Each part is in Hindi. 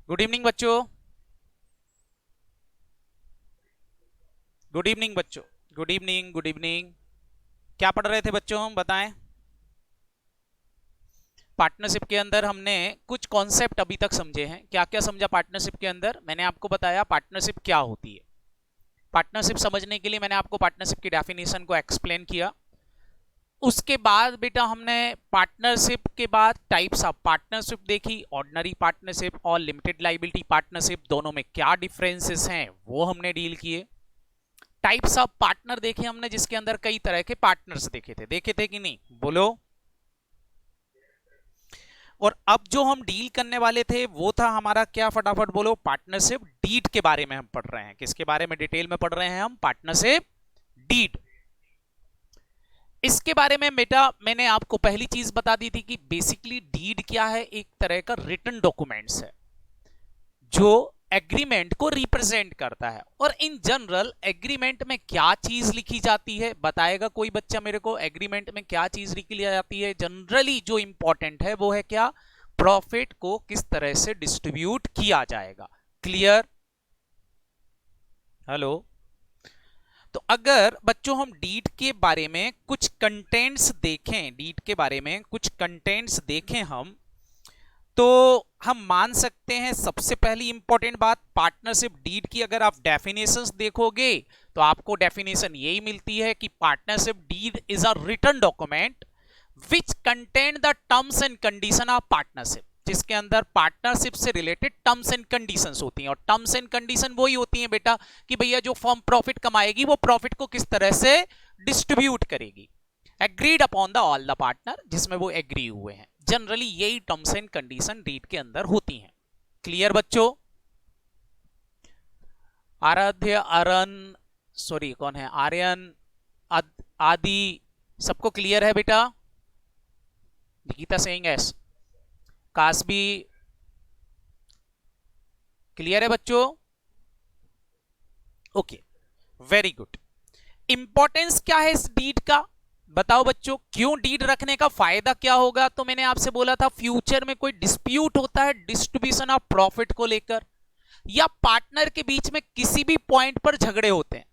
गुड इवनिंग बच्चों। गुड इवनिंग बच्चों। Good evening, good evening. क्या पढ़ रहे थे बच्चों, हम बताएं। पार्टनरशिप के अंदर हमने कुछ कॉन्सेप्ट अभी तक समझे हैं। क्या क्या समझा पार्टनरशिप के अंदर? मैंने आपको बताया पार्टनरशिप क्या होती है। पार्टनरशिप समझने के लिए मैंने आपको पार्टनरशिप की डेफिनेशन को एक्सप्लेन किया। उसके बाद बेटा हमने पार्टनरशिप के बाद टाइप्स ऑफ पार्टनरशिप देखी। ऑर्डिनरी पार्टनरशिप और लिमिटेड लाइबिलिटी पार्टनरशिप, दोनों में क्या डिफरेंसेस हैं वो हमने डील किए। टाइप्स ऑफ पार्टनर देखे हमने, जिसके अंदर कई तरह के पार्टनर्स देखे थे कि नहीं, बोलो। और अब जो हम डील करने वाले थे वो था हमारा क्या, फटाफट बोलो। पार्टनरशिप डीड के बारे में हम पढ़ रहे हैं। किसके बारे में डिटेल में पढ़ रहे हैं हम? Partnership deed. इसके बारे में बेटा मैंने आपको पहली चीज बता दी थी कि बेसिकली डीड क्या है, एक तरह का रिटन डॉक्यूमेंट्स है जो एग्रीमेंट को रिप्रेजेंट करता है। और इन जनरल एग्रीमेंट में क्या चीज लिखी जाती है, बताएगा कोई बच्चा मेरे को? एग्रीमेंट में क्या चीज लिखी जाती है? जनरली जो इंपॉर्टेंट है वो है क्या, प्रॉफिट को किस तरह से डिस्ट्रीब्यूट किया जाएगा। क्लियर? हेलो। तो अगर बच्चों हम डीड के बारे में कुछ कंटेंट्स देखें, डीड के बारे में कुछ कंटेंट्स देखें तो हम मान सकते हैं सबसे पहली इंपॉर्टेंट बात, पार्टनरशिप डीड की अगर आप डेफिनेशंस देखोगे तो आपको डेफिनेशन यही मिलती है कि partnership deed is a written document which contain the terms and condition of partnership, जिसके अंदर पार्टनरशिप से रिलेटेड टर्म्स एंड कंडीशंस होती हैं। और टर्म्स एंड कंडीशन वही होती हैं बेटा कि भैया जो फर्म प्रॉफिट कमाएगी वो प्रॉफिट को किस तरह से डिस्ट्रीब्यूट करेगी, agreed upon the all the partner, जिसमें वो एग्री हुए हैं। जनरली यही टर्म्स एंड कंडीशन डीड के अंदर होती हैं। क्लियर बच्चों? आराध्य, अरन, सॉरी कौन है, आर्यन, आदि, सबको क्लियर है बेटा? निकिता सेइंग एस, कासबी, क्लियर है बच्चों? Okay, very good. इंपॉर्टेंस क्या है इस डीड का, बताओ बच्चों। क्यों डीड रखने का फायदा क्या होगा? तो मैंने आपसे बोला था फ्यूचर में कोई डिस्प्यूट होता है डिस्ट्रीब्यूशन ऑफ प्रॉफिट को लेकर, या पार्टनर के बीच में किसी भी पॉइंट पर झगड़े होते हैं,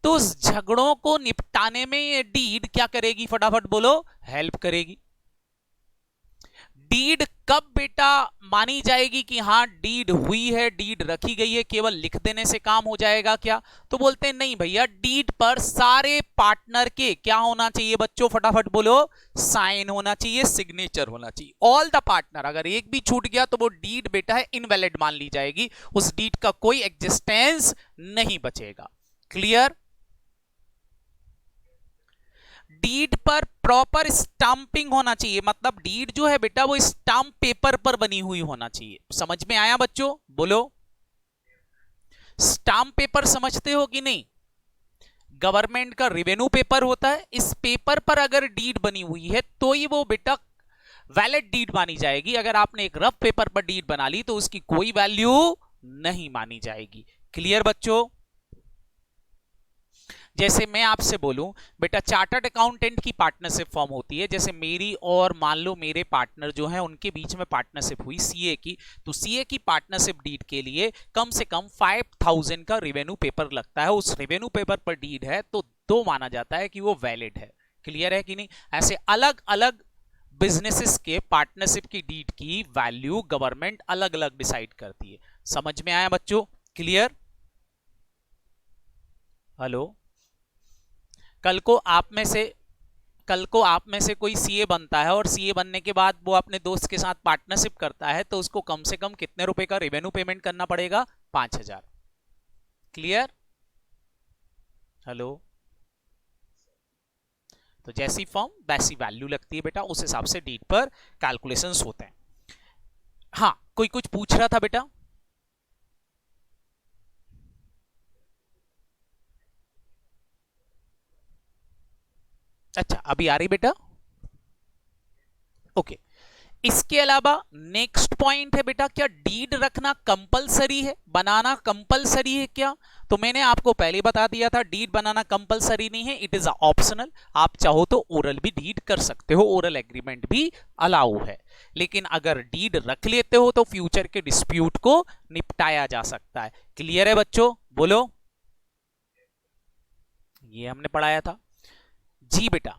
तो उस झगड़ों को निपटाने में ये डीड क्या करेगी, फटाफट बोलो, हेल्प करेगी। डीड कब बेटा मानी जाएगी कि हाँ डीड हुई है, डीड रखी गई है, केवल लिख देने से काम हो जाएगा क्या? तो बोलते हैं नहीं भैया, डीड पर सारे पार्टनर के क्या होना चाहिए बच्चों, फटाफट बोलो, साइन होना चाहिए, सिग्नेचर होना चाहिए, ऑल द पार्टनर। अगर एक भी छूट गया तो वो डीड बेटा है इनवैलिड मान ली जाएगी, उस डीड का कोई एग्जिस्टेंस नहीं बचेगा। क्लियर? डीड पर प्रॉपर स्टाम्पिंग होना चाहिए, मतलब डीड जो है बेटा वो स्टाम्प पेपर पर बनी हुई होना चाहिए। समझ में आया बच्चों, बोलो। स्टाम्प पेपर समझते हो कि नहीं? गवर्नमेंट का रेवेन्यू पेपर होता है, इस पेपर पर अगर डीड बनी हुई है तो ही वो बेटा वैलिड डीड मानी जाएगी। अगर आपने एक रफ पेपर पर डीड बना ली तो उसकी कोई वैल्यू नहीं मानी जाएगी। क्लियर बच्चों? जैसे मैं आपसे बोलूं बेटा, चार्टर्ड अकाउंटेंट की पार्टनरशिप फॉर्म होती है, जैसे मेरी और मान लो मेरे पार्टनर जो हैं उनके बीच में पार्टनरशिप हुई सीए की, तो सीए की पार्टनरशिप डीड के लिए कम से कम 5000 का रेवेन्यू पेपर लगता है। उस रेवेन्यू पेपर पर डीड है तो माना जाता है कि वो वैलिड है। क्लियर है कि नहीं? ऐसे अलग अलग बिजनेसेस के पार्टनरशिप की डीड की वैल्यू गवर्नमेंट अलग अलग डिसाइड करती है। समझ में आया बच्चों? क्लियर? हेलो। कल को आप में से कल को आप में से कोई सीए बनता है और सीए बनने के बाद वो अपने दोस्त के साथ पार्टनरशिप करता है, तो उसको कम से कम कितने रुपए का रेवेन्यू पेमेंट करना पड़ेगा? 5000। क्लियर? हेलो। तो जैसी फॉर्म वैसी वैल्यू लगती है बेटा, उस हिसाब से डीड पर कैलकुलेशंस होते हैं। हाँ, कोई कुछ पूछ रहा था बेटा? अच्छा, अभी आ रही बेटा? ओके। इसके अलावा नेक्स्ट पॉइंट है बेटा, क्या डीड रखना कंपलसरी है, बनाना कंपलसरी है क्या? तो मैंने आपको पहले बता दिया था डीड बनाना कंपलसरी नहीं है, इट इज ऑप्शनल। आप चाहो तो ओरल भी डीड कर सकते हो, ओरल एग्रीमेंट भी अलाउ है। लेकिन अगर डीड रख लेते हो तो फ्यूचर के डिस्प्यूट को निपटाया जा सकता है। क्लियर है बच्चों? बोलो। ये हमने पढ़ाया था जी बेटा।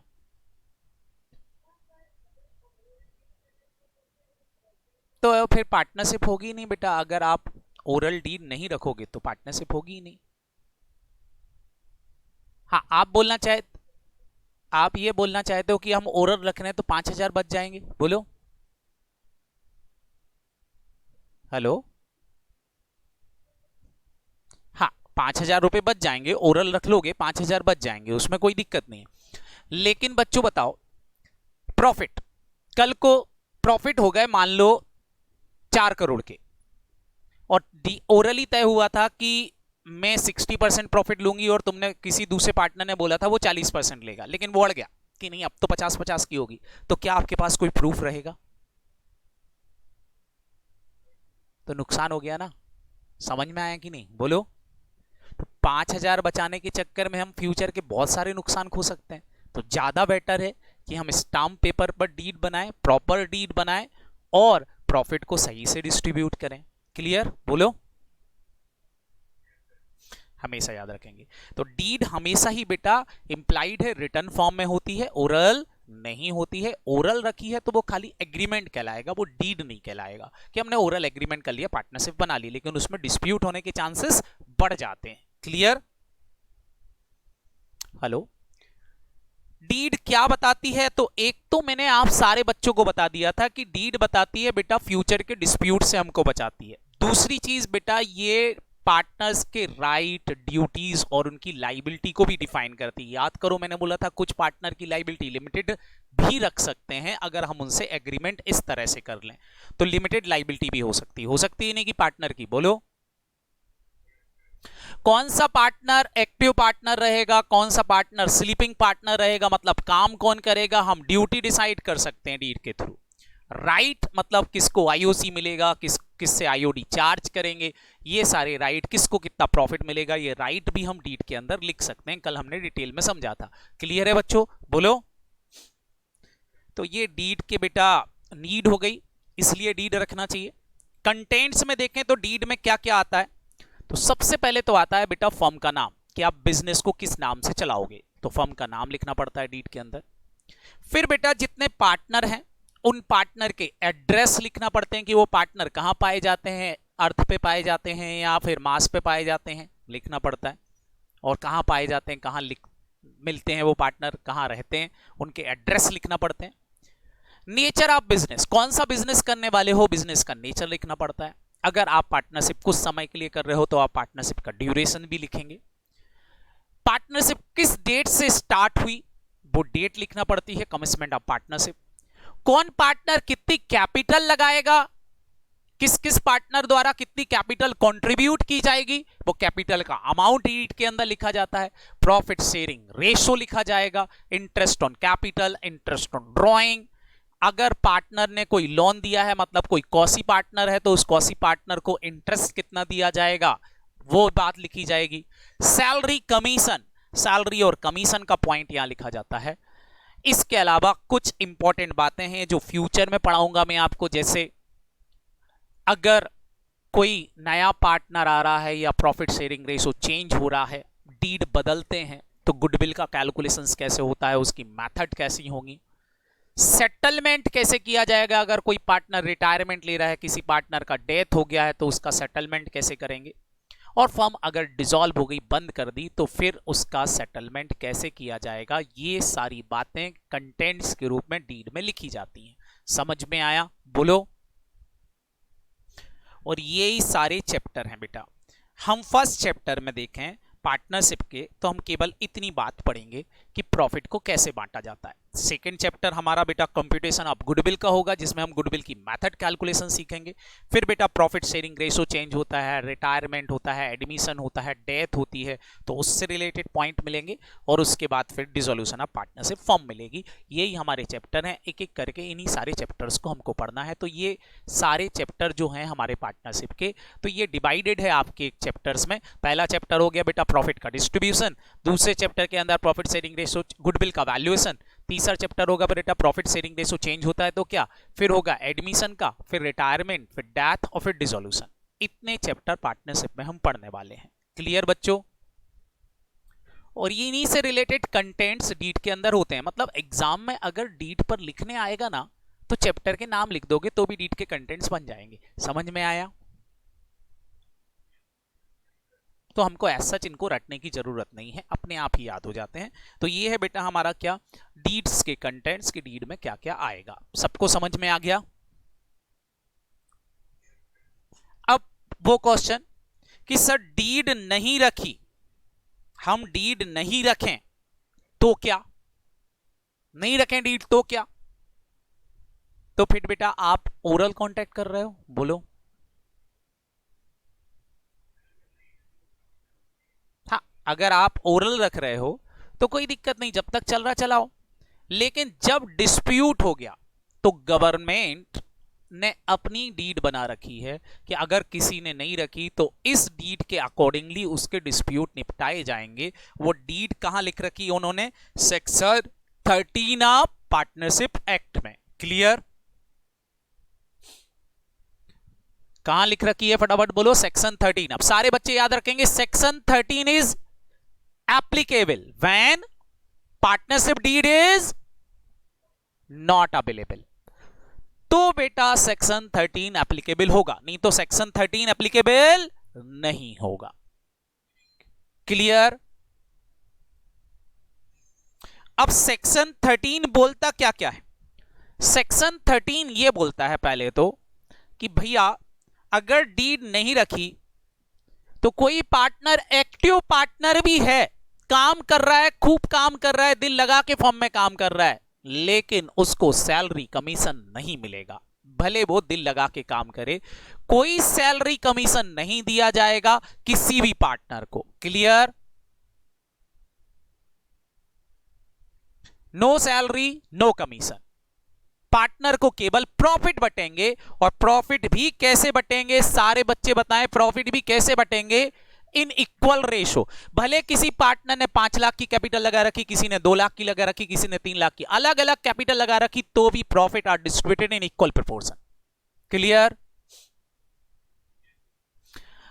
तो फिर पार्टनरशिप होगी नहीं बेटा, अगर आप ओरल डीड नहीं रखोगे तो पार्टनरशिप होगी ही नहीं। हाँ, आप ये बोलना चाहते हो कि हम ओरल रख रहे हैं तो 5,000 बच जाएंगे, बोलो। हेलो। हाँ, 5,000 रुपए बच जाएंगे, ओरल रख लोगे 5,000 बच जाएंगे, उसमें कोई दिक्कत नहीं है। लेकिन बच्चों बताओ, प्रॉफिट, कल को प्रॉफिट हो गए मान लो 4 करोड़ के, और ओरली तय हुआ था कि मैं 60% प्रॉफिट लूंगी और तुमने किसी दूसरे पार्टनर ने बोला था वो 40% लेगा, लेकिन वो अड़ गया कि नहीं अब तो 50-50 की होगी, तो क्या आपके पास कोई प्रूफ रहेगा? तो नुकसान हो गया ना। समझ में आया कि नहीं, बोलो। तो 5,000 बचाने के चक्कर में हम फ्यूचर के बहुत सारे नुकसान खो सकते हैं। तो ज्यादा बेटर है कि हम स्टाम्प पेपर पर डीड बनाएं, प्रॉपर डीड बनाएं और प्रॉफिट को सही से डिस्ट्रीब्यूट करें। क्लियर? बोलो। हमेशा याद रखेंगे। तो डीड हमेशा ही बेटा इंप्लाइड है, रिटर्न फॉर्म में होती है, ओरल नहीं होती है। ओरल रखी है तो वो खाली एग्रीमेंट कहलाएगा, वो डीड नहीं कहलाएगा कि हमने ओरल एग्रीमेंट कर लिया, पार्टनरशिप बना ली, लेकिन उसमें डिस्प्यूट होने के चांसेस बढ़ जाते हैं। क्लियर? हेलो। डीड क्या बताती है? तो एक तो मैंने आप सारे बच्चों को बता दिया था कि डीड बताती है बेटा फ्यूचर के डिस्प्यूट से हमको बचाती है। दूसरी चीज बेटा, ये पार्टनर्स के राइट, ड्यूटीज और उनकी लाइबिलिटी को भी डिफाइन करती है। याद करो मैंने बोला था कुछ पार्टनर की लाइबिलिटी लिमिटेड भी रख सकते हैं अगर हम उनसे एग्रीमेंट इस तरह से कर लें, तो लिमिटेड लाइबिलिटी भी हो सकती है नहीं कि पार्टनर की, बोलो। कौन सा पार्टनर एक्टिव पार्टनर रहेगा, कौन सा पार्टनर स्लीपिंग पार्टनर रहेगा, मतलब काम कौन करेगा, हम ड्यूटी डिसाइड कर सकते हैं डीड के थ्रू। राइट मतलब किसको आईओसी मिलेगा, किससे आईओडी चार्ज करेंगे, ये सारे राइट, किसको कितना प्रॉफिट मिलेगा, ये राइट भी हम डीड के अंदर लिख सकते हैं। कल हमने डिटेल में समझा था। क्लियर है बच्चों? बोलो। तो ये डीड के बेटा नीड हो गई, इसलिए डीड रखना चाहिए। कंटेंट्स में देखें तो डीड में क्या क्या आता है, तो सबसे पहले तो आता है बेटा फर्म का नाम, कि आप बिजनेस को किस नाम से चलाओगे, तो फर्म का नाम लिखना पड़ता है डीड के अंदर। फिर बेटा जितने पार्टनर हैं उन पार्टनर के एड्रेस लिखना पड़ते हैं, कि वो पार्टनर कहां पाए जाते हैं, अर्थ पे पाए जाते हैं या फिर मार्स पे पाए जाते हैं, लिखना पड़ता है। और कहां पाए जाते हैं, कहां मिलते हैं वो पार्टनर, कहां रहते हैं, उनके एड्रेस लिखना पड़ते हैं। नेचर ऑफ बिजनेस, कौन सा बिजनेस करने वाले हो, बिजनेस का नेचर लिखना पड़ता है। अगर आप पार्टनरशिप कुछ समय के लिए कर रहे हो तो आप पार्टनरशिप का ड्यूरेशन भी लिखेंगे। पार्टनरशिप किस डेट से स्टार्ट हुई, वो डेट लिखना पड़ती है, कमिटमेंट ऑफ पार्टनरशिप। कौन पार्टनर कितनी कैपिटल लगाएगा, किस किस पार्टनर द्वारा कितनी कैपिटल कंट्रीब्यूट की जाएगी, वो कैपिटल का अमाउंट डीड के अंदर लिखा जाता है। प्रॉफिट शेयरिंग रेशो लिखा जाएगा, interest on capital, interest on drawing. अगर पार्टनर ने कोई लोन दिया है, मतलब कोई कॉसी पार्टनर है, तो उस कॉसी पार्टनर को इंटरेस्ट कितना दिया जाएगा वो बात लिखी जाएगी। सैलरी कमीशन, सैलरी और कमीशन का पॉइंट यहां लिखा जाता है। इसके अलावा कुछ इंपॉर्टेंट बातें हैं जो फ्यूचर में पढ़ाऊंगा मैं आपको, जैसे अगर कोई नया पार्टनर आ रहा है या प्रॉफिट शेयरिंग रेशो चेंज हो रहा है, डीड बदलते हैं, तो गुडविल का कैलकुलेशंस कैसे होता है, उसकी मेथड कैसी होगी। सेटलमेंट कैसे किया जाएगा, अगर कोई पार्टनर रिटायरमेंट ले रहा है, किसी पार्टनर का डेथ हो गया है तो उसका सेटलमेंट कैसे करेंगे। और फर्म अगर डिसॉल्व हो गई, बंद कर दी, तो फिर उसका सेटलमेंट कैसे किया जाएगा। ये सारी बातें कंटेंट्स के रूप में डीड में लिखी जाती हैं। समझ में आया? बोलो। और यही सारे चैप्टर हैं बेटा। हम फर्स्ट चैप्टर में देखें पार्टनरशिप के, तो हम केवल इतनी बात पढ़ेंगे कि प्रॉफिट को कैसे बांटा जाता है। सेकेंड चैप्टर हमारा बेटा कंप्यूटेशन ऑफ गुडविल का होगा, जिसमें हम गुडविल की मेथड कैलकुलेशन सीखेंगे। फिर बेटा प्रॉफिट शेयरिंग रेशो चेंज होता है, रिटायरमेंट होता है, एडमिशन होता है, डेथ होती है, तो उससे रिलेटेड पॉइंट मिलेंगे। और उसके बाद फिर डिसोल्यूशन ऑफ पार्टनरशिप फॉर्म मिलेगी। यही हमारे चैप्टर हैं, एक एक करके इन्हीं सारे चैप्टर्स को हमको पढ़ना है। तो ये सारे चैप्टर जो हैं हमारे पार्टनरशिप के, तो ये डिवाइडेड है आपके चैप्टर्स में। पहला चैप्टर हो गया बेटा प्रॉफिट का डिस्ट्रीब्यूशन, दूसरे चैप्टर के अंदर प्रॉफिट शेयरिंग रेशो गुडविल का वैल्यूएशन, तीसरा चैप्टर होगा बेटा प्रॉफिट शेयरिंग रेशो चेंज होता है तो क्या, फिर होगा एडमिशन का, फिर रिटायरमेंट, फिर डेथ और फिर डिसोल्यूशन। इतने चैप्टर पार्टनरशिप में हम पढ़ने वाले हैं। क्लियर बच्चों? और ये इन्हीं से रिलेटेड कंटेंट्स डीड के अंदर होते हैं। मतलब एग्जाम में अगर डीड पर लिखने आएगा ना, तो चैप्टर के नाम लिख दोगे तो भी डीड के कंटेंट्स बन जाएंगे। समझ में आया? तो हमको ऐसा सच इनको रटने की जरूरत नहीं है, अपने आप ही याद हो जाते हैं। तो ये है बेटा हमारा क्या, डीड्स के कंटेंट्स की डीड में क्या क्या आएगा। सबको समझ में आ गया? अब वो क्वेश्चन कि सर डीड नहीं रखी, हम डीड नहीं रखें तो क्या, नहीं रखें डीड तो क्या? तो फिर बेटा आप ओरल कांटेक्ट कर रहे हो, बोलो। हाँ, अगर आप ओरल रख रहे हो तो कोई दिक्कत नहीं, जब तक चल रहा चलाओ। लेकिन जब डिस्प्यूट हो गया तो गवर्नमेंट ने अपनी डीड बना रखी है कि अगर किसी ने नहीं रखी तो इस डीड के अकॉर्डिंगली उसके डिस्प्यूट निपटाए जाएंगे। वो डीड कहां लिख रखी उन्होंने? सेक्शन 13 ऑफ पार्टनरशिप एक्ट में। क्लियर? कहां लिख रखी है फटाफट बोलो? सेक्शन 13। अब सारे बच्चे याद रखेंगे, section 13 is applicable when partnership deed is not available. तो बेटा सेक्शन 13 एप्लीकेबल होगा, नहीं तो सेक्शन 13 एप्लीकेबल नहीं होगा। क्लियर? अब सेक्शन 13 बोलता क्या क्या है? सेक्शन 13 ये बोलता है पहले तो कि भैया अगर डीड नहीं रखी तो कोई पार्टनर एक्टिव पार्टनर भी है, काम कर रहा है, खूब काम कर रहा है, दिल लगा के फॉर्म में काम कर रहा है, लेकिन उसको सैलरी कमीशन नहीं मिलेगा। भले वो दिल लगा के काम करे, कोई सैलरी कमीशन नहीं दिया जाएगा किसी भी पार्टनर को। Clear? No salary, no commission. Partner को केवल प्रॉफिट बटेंगे, और प्रॉफिट भी कैसे बटेंगे? सारे बच्चे बताएं, प्रॉफिट भी कैसे बटेंगे? In equal ratio. भले किसी पार्टनर ने 5 लाख की कैपिटल लगा रखी, किसी ने 2 लाख की लगा रखी, किसी ने 3 लाख की, अलग अलग कैपिटल लगा रखी, तो भी profit are distributed in equal proportion. Clear?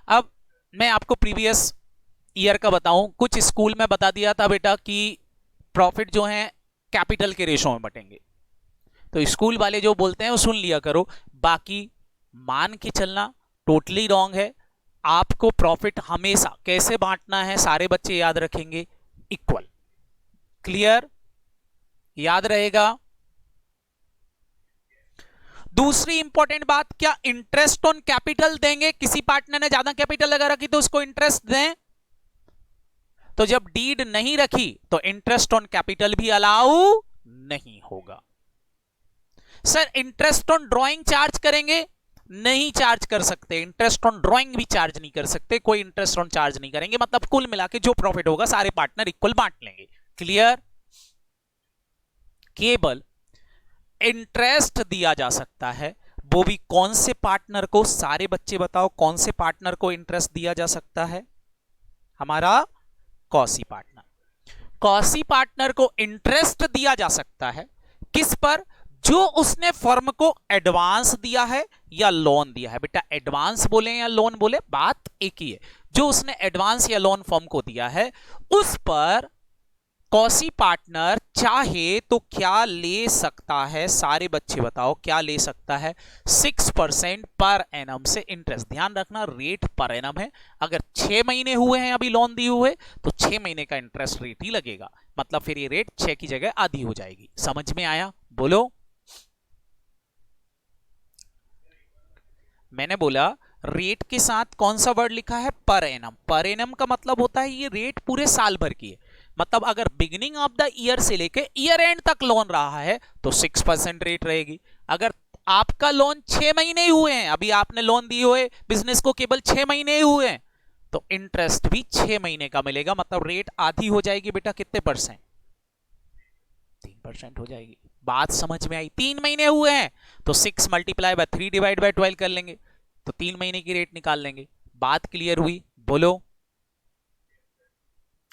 अब मैं आपको प्रीवियस ईयर का बताऊं, कुछ स्कूल में बता दिया था बेटा कि प्रॉफिट जो है कैपिटल के रेशो में बटेंगे। तो स्कूल वाले जो बोलते हैं वो सुन लिया करो, बाकी मान के चलना टोटली रॉन्ग है। आपको प्रॉफिट हमेशा कैसे बांटना है सारे बच्चे याद रखेंगे, इक्वल। क्लियर? याद रहेगा। दूसरी इंपॉर्टेंट बात, क्या इंटरेस्ट ऑन कैपिटल देंगे? किसी पार्टनर ने ज्यादा कैपिटल लगा रखी तो उसको इंटरेस्ट दें। तो जब डीड नहीं रखी तो इंटरेस्ट ऑन कैपिटल भी अलाउ नहीं होगा। Sir interest on drawing charge करेंगे? नहीं चार्ज कर सकते। इंटरेस्ट ऑन ड्राइंग भी चार्ज नहीं कर सकते, कोई इंटरेस्ट ऑन चार्ज नहीं करेंगे। मतलब कुल मिला के जो प्रॉफिट होगा सारे पार्टनर इक्वल बांट लेंगे। क्लियर? केवल इंटरेस्ट दिया जा सकता है, वो भी कौन से पार्टनर को? सारे बच्चे बताओ कौन से पार्टनर को इंटरेस्ट दिया जा सकता है? हमारा कॉसी पार्टनर। कॉसी पार्टनर को इंटरेस्ट दिया जा सकता है किस पर? जो उसने फर्म को एडवांस दिया है या लोन दिया है। बेटा एडवांस बोले या लोन बोले बात एक ही है। जो उसने एडवांस या लोन फर्म को दिया है उस पर कॉसी पार्टनर चाहे तो क्या ले सकता है? सारे बच्चे बताओ क्या ले सकता है? 6% पर एनम से इंटरेस्ट। ध्यान रखना रेट पर एनम है। अगर 6 महीने हुए हैं अभी लोन दिए हुए तो 6 महीने का इंटरेस्ट रेट ही लगेगा। मतलब फिर ये रेट 6 की जगह आधी हो जाएगी। समझ में आया? बोलो। मैंने बोला रेट के साथ कौन सा वर्ड लिखा है? Per annum. पर एनम का मतलब होता है ये रेट पूरे साल भर की है। मतलब अगर बिगिनिंग ऑफ द ईयर से लेके ईयर एंड तक लोन रहा है तो 6% रेट रहेगी। अगर आपका लोन 6 महीने ही हुए हैं, अभी आपने लोन दिए हुए बिजनेस को केवल 6 महीने ही हुए हैं, तो इंटरेस्ट भी 6 महीने का मिलेगा। मतलब रेट आधी हो जाएगी बेटा, कितने परसेंट? 3% हो जाएगी। बात समझ में आई? 3 महीने हुए हैं तो 6 × 3 ÷ 12 कर लेंगे, तो 3 महीने की रेट निकाल लेंगे। बात क्लियर हुई? बोलो।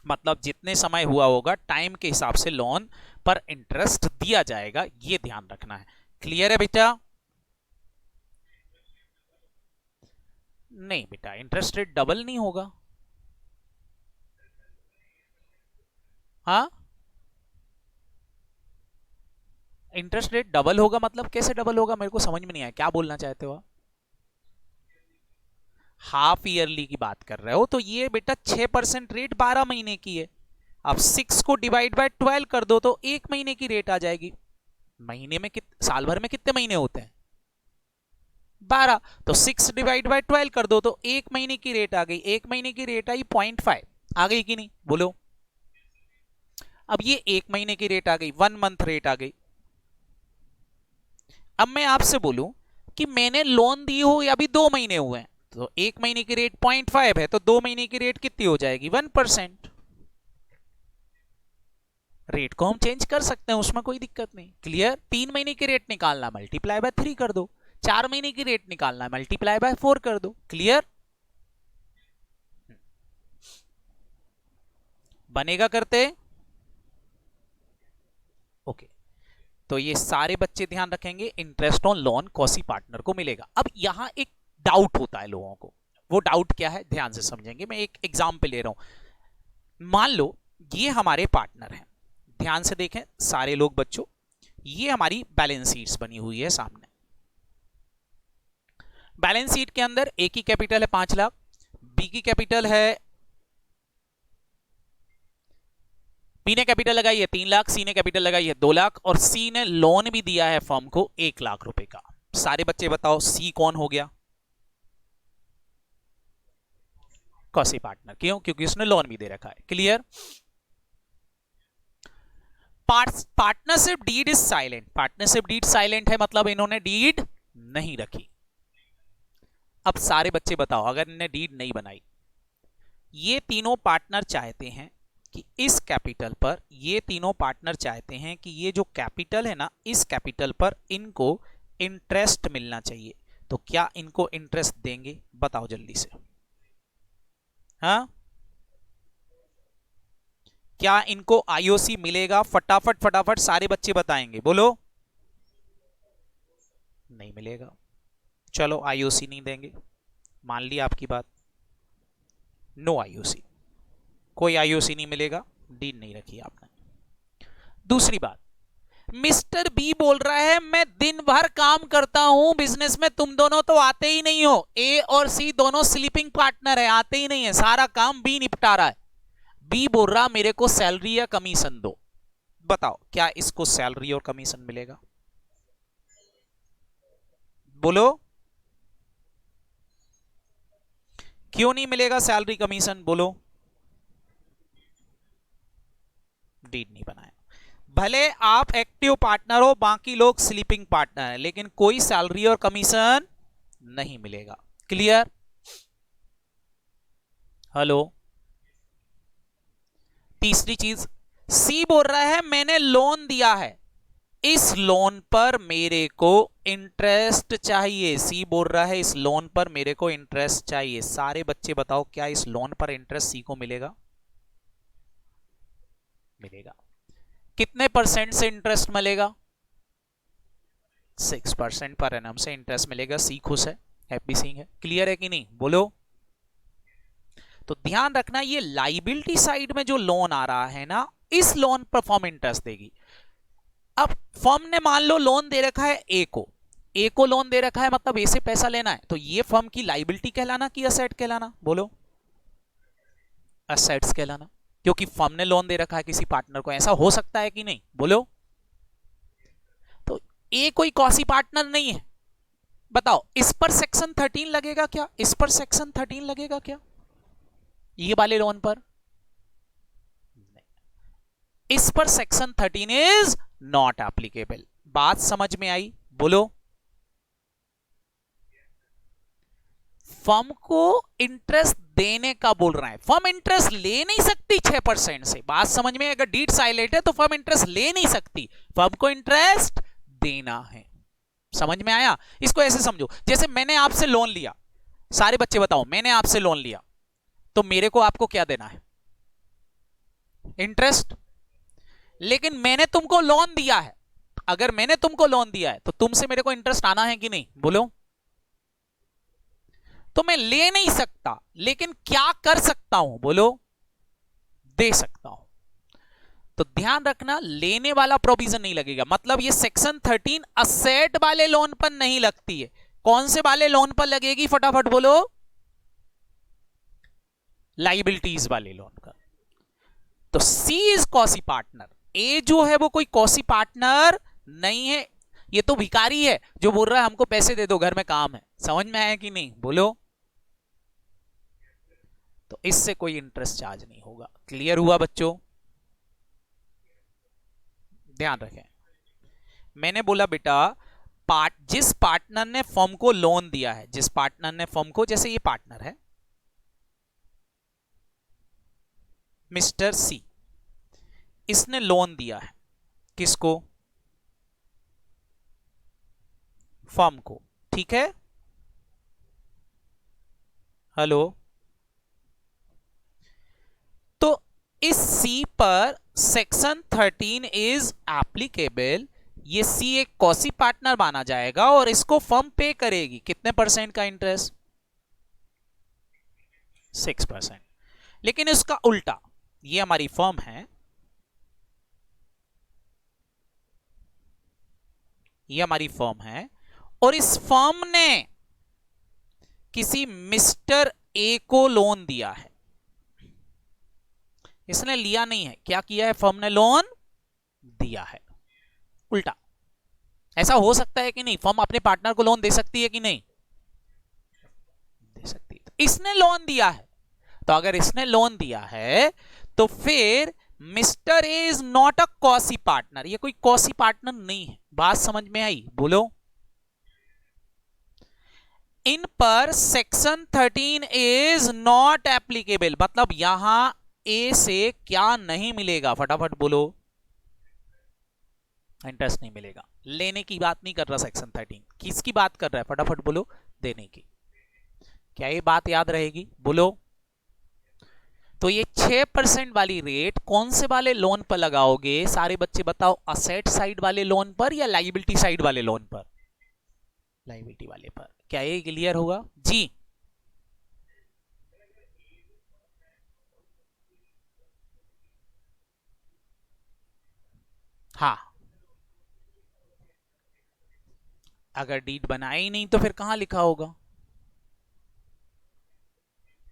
मतलब जितने समय हुआ होगा टाइम के हिसाब से लोन पर इंटरेस्ट दिया जाएगा, ये ध्यान रखना है। क्लियर है बेटा? नहीं बेटा, इंटरेस्ट रेट डबल नहीं होगा। हाँ, इंटरेस्ट रेट डबल होगा मतलब कैसे डबल होगा? मेरे को समझ में नहीं आया, क्या बोलना चाहते हो आप? हाफ ईयरली की बात कर रहे हो तो ये बेटा 6% रेट 12 महीने की है। अब 6 को डिवाइड बाय 12 कर दो तो 1 महीने की रेट आ जाएगी। महीने में साल भर में कितने महीने होते हैं? 12। तो 6 डिवाइड बाय 12 कर दो तो 1 महीने की रेट आ गई। 1 महीने की रेट आई 0.5। आ गई कि नहीं? बोलो। अब ये 1 महीने की रेट आ गई, 1 मंथ रेट आ गई। अब मैं आपसे बोलूं कि मैंने लोन दी हो या अभी 2 महीने हुए हैं, तो 1 महीने की रेट 0.5 है, तो 2 महीने की रेट कितनी हो जाएगी? 1%। रेट को हम चेंज कर सकते हैं, उसमें कोई दिक्कत नहीं। क्लियर? 3 महीने की रेट निकालना, मल्टीप्लाई बाय 3 कर दो। 4 महीने की रेट निकालना, मल्टीप्लाई बाय 4 कर दो। क्लियर? बनेगा करते? ओके। तो ये सारे बच्चे ध्यान रखेंगे, interest on loan quasi partner को मिलेगा। अब यहां एक डाउट होता है लोगों को, वो डाउट क्या है ध्यान से समझेंगे। मैं एक एग्जांपल ले रहा हूं। मान लो ये हमारे पार्टनर हैं, ध्यान से देखें सारे लोग बच्चों, ये हमारी बैलेंस शीट्स बनी हुई है सामने। बैलेंस शीट के अंदर ए की कैपिटल है 5 लाख, बी की कैपिटल है, बी ने कैपिटल लगाई है 3 लाख, सी ने कैपिटल लगाई है 2 लाख, और सी ने लोन भी दिया है फर्म को 1 लाख रुपए का। सारे बच्चे बताओ सी कौन हो गया? Quasi partner. क्यों? क्योंकि उसने लोन भी दे रखा है। Clear? Partnership deed is silent. Partnership deed silent है मतलब इन्होंने डीड नहीं रखी। अब सारे बच्चे बताओ, अगर इन्हें डीड नहीं बनाई, ये तीनों पार्टनर चाहते हैं कि इस कैपिटल पर, ये तीनों पार्टनर चाहते हैं कि ये जो कैपिटल है ना, इस कैपिटल पर इनको इंटरेस्ट मिलना चाहिए। तो क्या इनको इंटरेस्ट देंगे? बताओ जल्दी से। हाँ, क्या इनको आईओसी मिलेगा? फटाफट फटाफट सारे बच्चे बताएंगे, बोलो। नहीं मिलेगा। चलो आईओसी नहीं देंगे, मान ली आपकी बात, नो आईओसी, कोई आईओसी नहीं मिलेगा, डील नहीं रखी आपने। दूसरी बात, मिस्टर बी बोल रहा है मैं दिन भर काम करता हूं बिजनेस में, तुम दोनों तो आते ही नहीं हो। ए और सी दोनों स्लीपिंग पार्टनर है, आते ही नहीं है, सारा काम बी निपटा रहा है। बी बोल रहा मेरे को सैलरी या कमीशन दो। बताओ क्या इसको सैलरी और कमीशन मिलेगा? बोलो। क्यों नहीं मिलेगा सैलरी कमीशन? बोलो। डीड नहीं बनाया। भले आप एक्टिव पार्टनर हो, बाकी लोग स्लीपिंग पार्टनर है, लेकिन कोई सैलरी और कमीशन नहीं मिलेगा। क्लियर? हेलो। तीसरी चीज, सी बोल रहा है मैंने लोन दिया है, इस लोन पर मेरे को इंटरेस्ट चाहिए। सी बोल रहा है इस लोन पर मेरे को इंटरेस्ट चाहिए। सारे बच्चे बताओ क्या इस लोन पर इंटरेस्ट सी को मिलेगा? मिलेगा। कितने परसेंट से इंटरेस्ट मिलेगा? 6% पर एनम से इंटरेस्ट मिलेगा। सी खुश है, हैप्पी सिंह है। क्लियर है कि नहीं? बोलो। तो ध्यान रखना ये लाइबिलिटी साइड में जो लोन आ रहा है ना, इस लोन पर फर्म इंटरेस्ट देगी। अब फर्म ने मान लो लोन दे रखा है ए को, ए को लोन दे रखा है मतलब ए से पैसा लेना है, तो ये फर्म की लाइबिलिटी कहलाना कि असेट कहलाना? बोलो। असेट्स कहलाना, क्योंकि फर्म ने लोन दे रखा है किसी पार्टनर को। ऐसा हो सकता है कि नहीं? बोलो। तो ए कोई कॉसी पार्टनर नहीं है। बताओ इस पर सेक्शन 13 लगेगा क्या? इस पर सेक्शन 13 लगेगा क्या ये वाले लोन पर? नहीं। इस पर सेक्शन 13 इज नॉट एप्लीकेबल। बात समझ में आई? बोलो। फर्म को इंटरेस्ट देने का बोल रहा है, फर्म इंटरेस्ट ले नहीं सकती 6% से। बात समझ में? अगर डीड साइलेंट है तो फर्म इंटरेस्ट ले नहीं सकती, फर्म को इंटरेस्ट देना है। समझ में आया? इसको ऐसे समझो, जैसे मैंने आपसे लोन लिया, सारे बच्चे बताओ, मैंने आपसे लोन लिया तो मेरे को आपको क्या देना है? इंटरेस्ट। लेकिन मैंने तुमको लोन दिया है, अगर मैंने तुमको लोन दिया है तो तुमसे मेरे को इंटरेस्ट आना है कि नहीं? बोलो। तो मैं ले नहीं सकता, लेकिन क्या कर सकता हूं? बोलो। दे सकता हूं। तो ध्यान रखना, लेने वाला प्रोविजन नहीं लगेगा। मतलब ये सेक्शन 13 असेट वाले लोन पर नहीं लगती है। कौन से वाले लोन पर लगेगी? फटाफट बोलो। लाइबिलिटीज वाले लोन का। तो सी इज कॉसी पार्टनर, ए जो है वो कोई कॉसी पार्टनर नहीं है, ये तो भिखारी है जो बोल रहा है हमको पैसे दे दो, घर में काम है। समझ में आया कि नहीं? बोलो। तो इससे कोई इंटरेस्ट चार्ज नहीं होगा। क्लियर हुआ बच्चों? ध्यान रखें, मैंने बोला बेटा, जिस पार्टनर ने फर्म को लोन दिया है, जिस पार्टनर ने फर्म को, जैसे ये पार्टनर है मिस्टर सी, इसने लोन दिया है किसको? फर्म को। ठीक है? हेलो? तो इस सी पर सेक्शन 13 इज एप्लीकेबल। ये सी एक कॉसी पार्टनर माना जाएगा और इसको फर्म पे करेगी कितने परसेंट का इंटरेस्ट? 6%। लेकिन इसका उल्टा, ये हमारी फर्म है, ये हमारी फर्म है, और इस फर्म ने किसी मिस्टर ए को लोन दिया है। इसने लिया नहीं है, क्या किया है? फर्म ने लोन दिया है। उल्टा। ऐसा हो सकता है कि नहीं? फर्म अपने पार्टनर को लोन दे सकती है कि नहीं? दे सकती है। तो इसने लोन दिया है, तो अगर इसने लोन दिया है तो फिर mister A is not a quasi partner, ये कोई कॉसी पार्टनर नहीं है। बात समझ में आई? बोलो। इन पर सेक्शन 13 इज नॉट एप्लीकेबल, मतलब यहां ए से क्या नहीं मिलेगा? फटाफट बोलो। इंटरेस्ट नहीं मिलेगा। लेने की बात नहीं कर रहा सेक्शन 13, किसकी बात कर रहा है? फटाफट बोलो। देने की। क्या ये बात याद रहेगी? बोलो। तो ये 6% वाली रेट कौन से वाले लोन पर लगाओगे? सारे बच्चे बताओ, असेट साइड वाले लोन पर या लाइबिलिटी साइड वाले लोन पर? लाइबिलिटी वाले पर। क्या ये क्लियर होगा? जी। हाँ, अगर डीड बनाया ही नहीं तो फिर कहां लिखा होगा?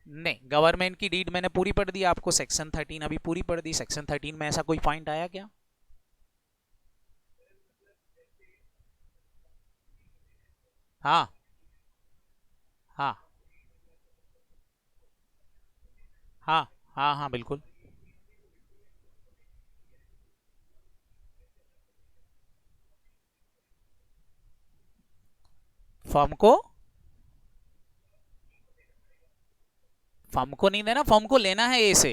नहीं, गवर्नमेंट की डीड मैंने पूरी पढ़ दी आपको, सेक्शन 13 अभी पूरी पढ़ दी। सेक्शन 13 में ऐसा कोई पॉइंट आया क्या? हाँ हाँ हाँ हाँ हाँ बिल्कुल। फर्म को, फर्म को नहीं देना, फर्म को लेना है ए से।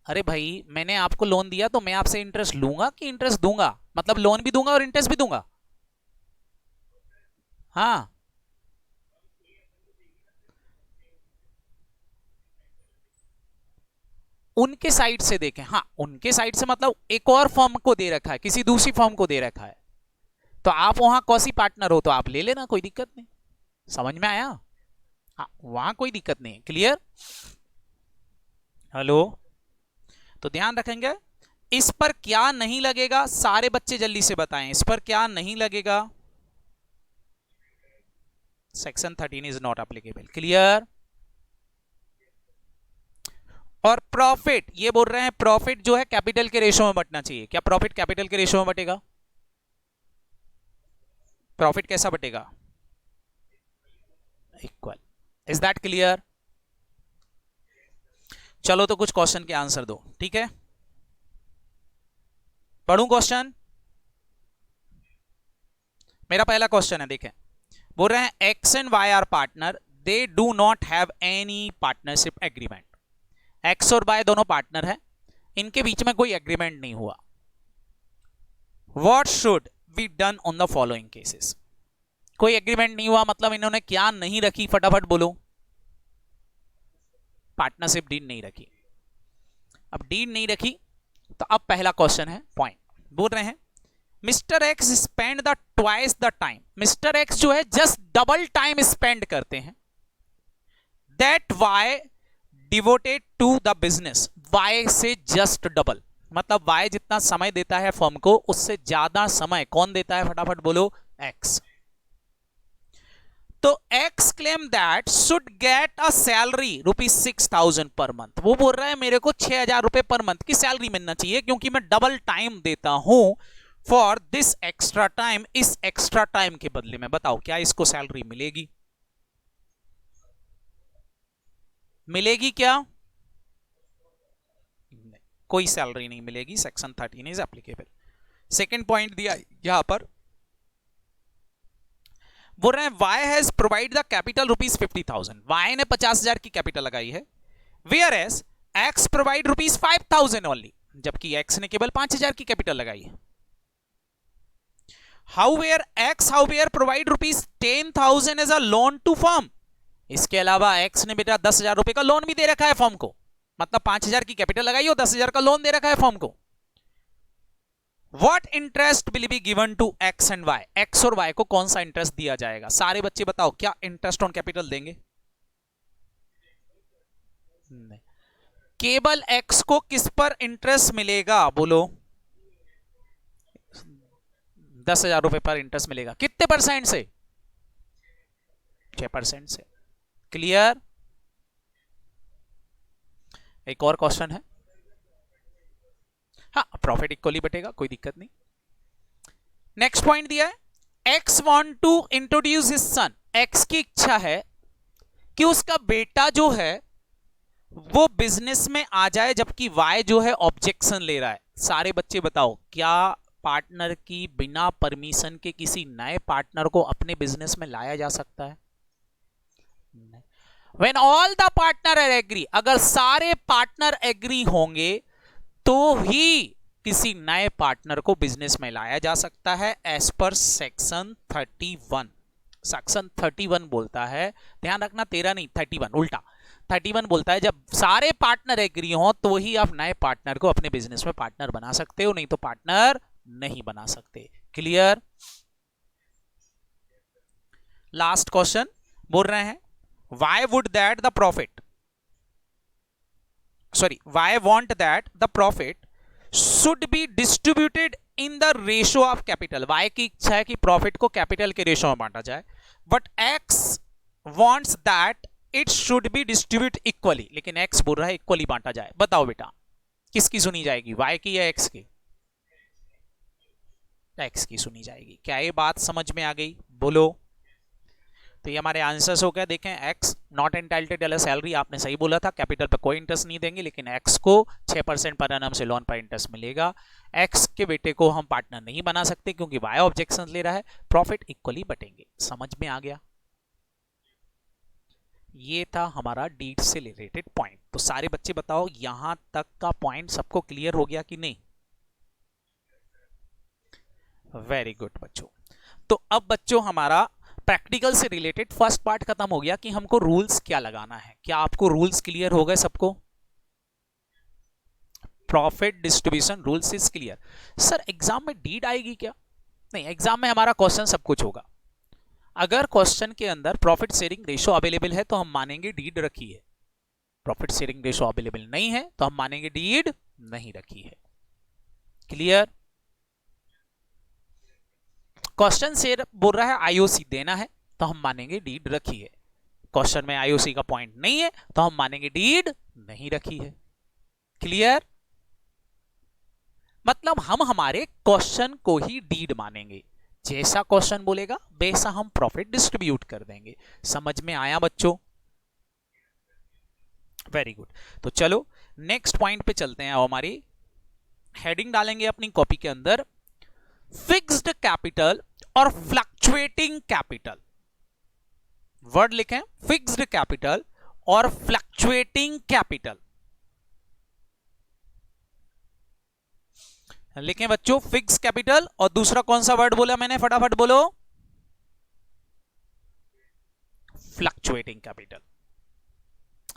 अरे भाई, मैंने आपको लोन दिया तो मैं आपसे इंटरेस्ट लूंगा कि इंटरेस्ट दूंगा? मतलब लोन भी दूंगा और इंटरेस्ट भी दूंगा। हाँ, उनके साइड से देखें। हाँ, उनके साइड से मतलब एक और फर्म को दे रखा है, किसी दूसरी फर्म को दे रखा है, तो आप वहां कौसी पार्टनर हो तो आप ले लेना, कोई दिक्कत नहीं। समझ में आया? हाँ, वहां कोई दिक्कत नहीं। क्लियर? हेलो? तो ध्यान रखेंगे, इस पर क्या नहीं लगेगा? सारे बच्चे जल्दी से बताएं, इस पर क्या नहीं लगेगा? Section 13 is not applicable. Clear? और प्रॉफिट, ये बोल रहे हैं प्रॉफिट जो है कैपिटल के रेशो में बटना चाहिए। क्या प्रॉफिट कैपिटल के रेशो में बटेगा? प्रॉफिट कैसा बटेगा? इक्वल। Is that clear? चलो तो कुछ क्वेश्चन के आंसर दो, ठीक है। पढ़ूं क्वेश्चन? मेरा पहला क्वेश्चन है, देखें, बोल रहे हैं x and y are partner, they do not have any partnership agreement. X और वाई दोनों पार्टनर हैं, इनके बीच में कोई एग्रीमेंट नहीं हुआ। What should be done on the following cases? कोई एग्रीमेंट नहीं हुआ मतलब इन्होंने क्या नहीं रखी, फटाफट बोलो। पार्टनरशिप डीड नहीं रखी। अब डीड नहीं रखी तो अब पहला क्वेश्चन है, पॉइंट बोल रहे हैं mister x spend the twice the time. Mister x जो है जस्ट डबल टाइम स्पेंड करते हैं that y devoted to the business. Y से जस्ट डबल, मतलब वाई जितना समय देता है फर्म को उससे ज्यादा समय कौन देता है, फटाफट बोलो, एक्स। तो x claim that should get a salary ₹6,000 per month. वो बोल रहा है मेरे को 6,000 रुपए पर मंथ की सैलरी मिलना चाहिए क्योंकि मैं डबल टाइम देता हूं फॉर दिस एक्स्ट्रा टाइम। इस एक्स्ट्रा टाइम के बदले में बताओ क्या इसको सैलरी मिलेगी? मिलेगी क्या? नहीं, कोई सैलरी नहीं मिलेगी। Section 13 is applicable. Second point दिया यहां पर, बोल रहे हैं y has provide the capital ₹50,000। Y ने 50,000 की कैपिटल लगाई है, whereas x provide ₹5,000 only, जबकि एक्स ने केवल 5,000 की कैपिटल लगाई है। However x provide ₹10,000 as a loan to firm. इसके अलावा एक्स ने बेटा 10,000 रुपए का लोन भी दे रखा है फर्म को, मतलब 5,000 की कैपिटल लगाई और 10,000 का लोन दे रखा है फर्म को। What interest will be given to x and y? x और y को कौन सा इंटरेस्ट दिया जाएगा? सारे बच्चे बताओ क्या इंटरेस्ट ऑन कैपिटल देंगे? नहीं। केवल x को किस पर इंटरेस्ट मिलेगा बोलो? 10,000 रुपए पर इंटरेस्ट मिलेगा। कितने परसेंट से? 6% से। क्लियर? एक और क्वेश्चन है। हाँ, प्रॉफिट इक्वली बटेगा, कोई दिक्कत नहीं। नेक्स्ट पॉइंट दिया है x want to introduce his son. X की इच्छा है कि उसका बेटा जो है वो बिजनेस में आ जाए, जबकि वाई जो है ऑब्जेक्शन ले रहा है। सारे बच्चे बताओ क्या पार्टनर की बिना परमिशन के किसी नए पार्टनर को अपने बिजनेस में लाया जा सकता है? When all the partner are agree, अगर सारे पार्टनर एग्री होंगे तो ही किसी नए पार्टनर को बिजनेस में लाया जा सकता है एज पर सेक्शन 31। सेक्शन 31 बोलता है, ध्यान रखना 13 नहीं 31, उल्टा 31 बोलता है जब सारे पार्टनर एग्री हो तो ही आप नए पार्टनर को अपने बिजनेस में पार्टनर बना सकते हो, नहीं तो पार्टनर नहीं बना सकते। क्लियर? लास्ट क्वेश्चन बोल रहे हैं why would that the profit why want that the profit should be distributed in the ratio of capital। y की इच्छा है कि प्रॉफिट को कैपिटल के रेशो में बांटा जाए, but x wants that it should be distributed equally, लेकिन x बोल रहा है इक्वली बांटा जाए। बताओ बेटा किसकी सुनी जाएगी, y की या x की? x की सुनी जाएगी। क्या ये बात समझ में आ गई? बोलो। तो ये हमारे आंसर्स हो गए। देखें x not entitled to salary, आपने सही बोला था, कैपिटल पर कोई इंटरेस्ट नहीं देंगे, लेकिन एक्स को 6% पर एनम से लोन पर इंटरेस्ट मिलेगा। एक्स के बेटे को हम पार्टनर नहीं बना सकते क्योंकि वाई ऑब्जेक्शन ले रहा है। प्रॉफिट इक्वली बटेंगे। समझ में आ गया? ये था हमारा डीड से रिलेटेड पॉइंट। तो सारे बच्चे बताओ यहां तक का पॉइंट सबको क्लियर हो गया कि नहीं? वेरी गुड बच्चों। तो अब बच्चों हमारा प्रैक्टिकल से रिलेटेड फर्स्ट पार्ट खत्म हो गया कि हमको रूल्स क्या लगाना है। क्या आपको रूल्स क्लियर हो गए सबको? Profit distribution rules is clear. Sir exam में डीड आएगी क्या? नहीं, एग्जाम में हमारा क्वेश्चन सब कुछ होगा। अगर क्वेश्चन के अंदर प्रॉफिट शेयरिंग रेशो अवेलेबल है तो हम मानेंगे डीड रखी है, प्रॉफिट शेयरिंग रेशो अवेलेबल नहीं है तो हम मानेंगे डीड नहीं रखी है। क्लियर? क्वेश्चन से बोल रहा है आईओसी देना है तो हम मानेंगे डीड रखी है। क्वेश्चन में आईओसी का पॉइंट नहीं है तो हम मानेंगे डीड नहीं रखी है। क्लियर? मतलब हम हमारे क्वेश्चन को ही डीड मानेंगे, जैसा क्वेश्चन बोलेगा वैसा हम प्रॉफिट डिस्ट्रीब्यूट कर देंगे। समझ में आया बच्चों? Very good. तो चलो नेक्स्ट पॉइंट पे चलते हैं। अब हमारी हेडिंग डालेंगे अपनी कॉपी के अंदर, फिक्स्ड कैपिटल और फ्लक्चुएटिंग कैपिटल। वर्ड लिखें, फिक्स्ड कैपिटल और फ्लक्चुएटिंग कैपिटल। लिखें बच्चों, फिक्स कैपिटल और दूसरा कौन सा वर्ड बोला मैंने, फटाफट बोलो, फ्लक्चुएटिंग कैपिटल।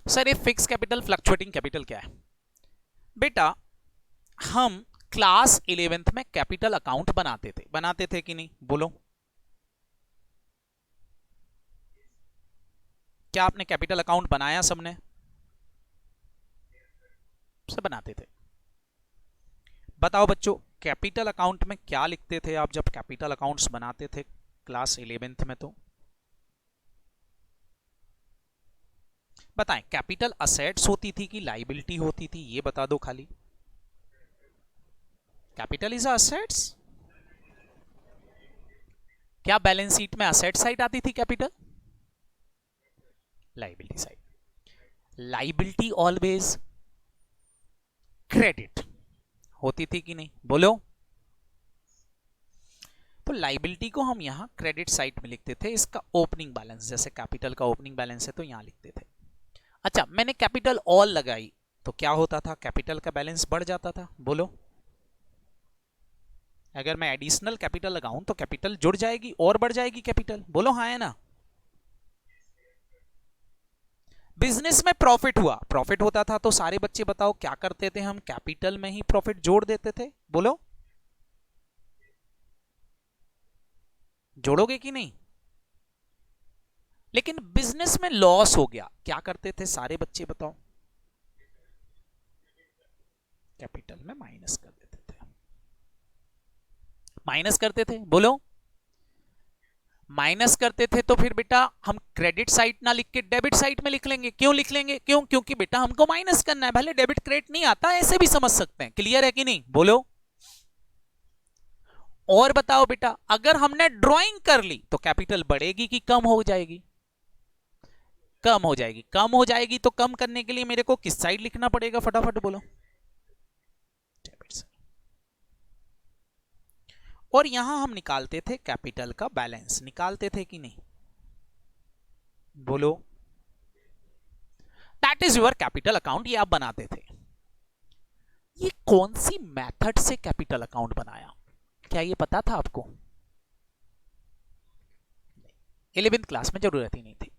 सर ये फिक्स कैपिटल फ्लक्चुएटिंग कैपिटल क्या है? बेटा हम क्लास 11th में कैपिटल अकाउंट बनाते थे कि नहीं, बोलो। क्या आपने कैपिटल अकाउंट बनाया? सबने, सब बनाते थे। बताओ बच्चों, कैपिटल अकाउंट में क्या लिखते थे आप जब कैपिटल अकाउंट्स बनाते थे क्लास 11th में? तो बताएं, कैपिटल असेट्स होती थी कि लाइबिलिटी होती थी, ये बता दो खाली। Capital is assets. क्या बैलेंस शीट में असेट साइड आती थी capital? Liability side. Liability always credit होती थी कि नहीं, बोलो। तो लाइबिलिटी को हम यहां क्रेडिट साइड में लिखते थे, इसका ओपनिंग बैलेंस, जैसे कैपिटल का ओपनिंग बैलेंस है तो यहां लिखते थे। अच्छा, मैंने कैपिटल ऑल लगाई तो क्या होता था? कैपिटल का बैलेंस बढ़ जाता था, बोलो। अगर मैं एडिशनल कैपिटल लगाऊं तो कैपिटल जुड़ जाएगी और बढ़ जाएगी कैपिटल, बोलो हाँ है ना। बिजनेस में प्रॉफिट हुआ, प्रॉफिट होता था तो सारे बच्चे बताओ क्या करते थे, हम कैपिटल में ही प्रॉफिट जोड़ देते थे, बोलो। जोड़ोगे कि नहीं? लेकिन बिजनेस में लॉस हो गया, क्या करते थे सारे बच्चे बताओ? कैपिटल में माइनस कर देते थे। माइनस करते थे, बोलो। माइनस करते थे तो फिर बेटा हम क्रेडिट साइड ना लिख के डेबिट साइड में लिख लेंगे। क्यों लिख लेंगे? क्यों? क्योंकि बेटा हमको माइनस करना है, भले डेबिट क्रेडिट नहीं आता, ऐसे भी समझ सकते हैं। क्लियर है कि नहीं, बोलो। और बताओ बेटा, अगर हमने ड्राइंग कर ली तो कैपिटल बढ़ेगी कि कम हो जाएगी? कम हो जाएगी। कम हो जाएगी तो कम करने के लिए मेरे को किस साइड लिखना पड़ेगा, फटाफट बोलो। और यहां हम निकालते थे कैपिटल का बैलेंस, निकालते थे कि नहीं, बोलो। That is your capital account, ये आप बनाते थे। ये कौन सी मेथड से कैपिटल अकाउंट बनाया, क्या ये पता था आपको? 11th क्लास में जरूरत ही नहीं थी।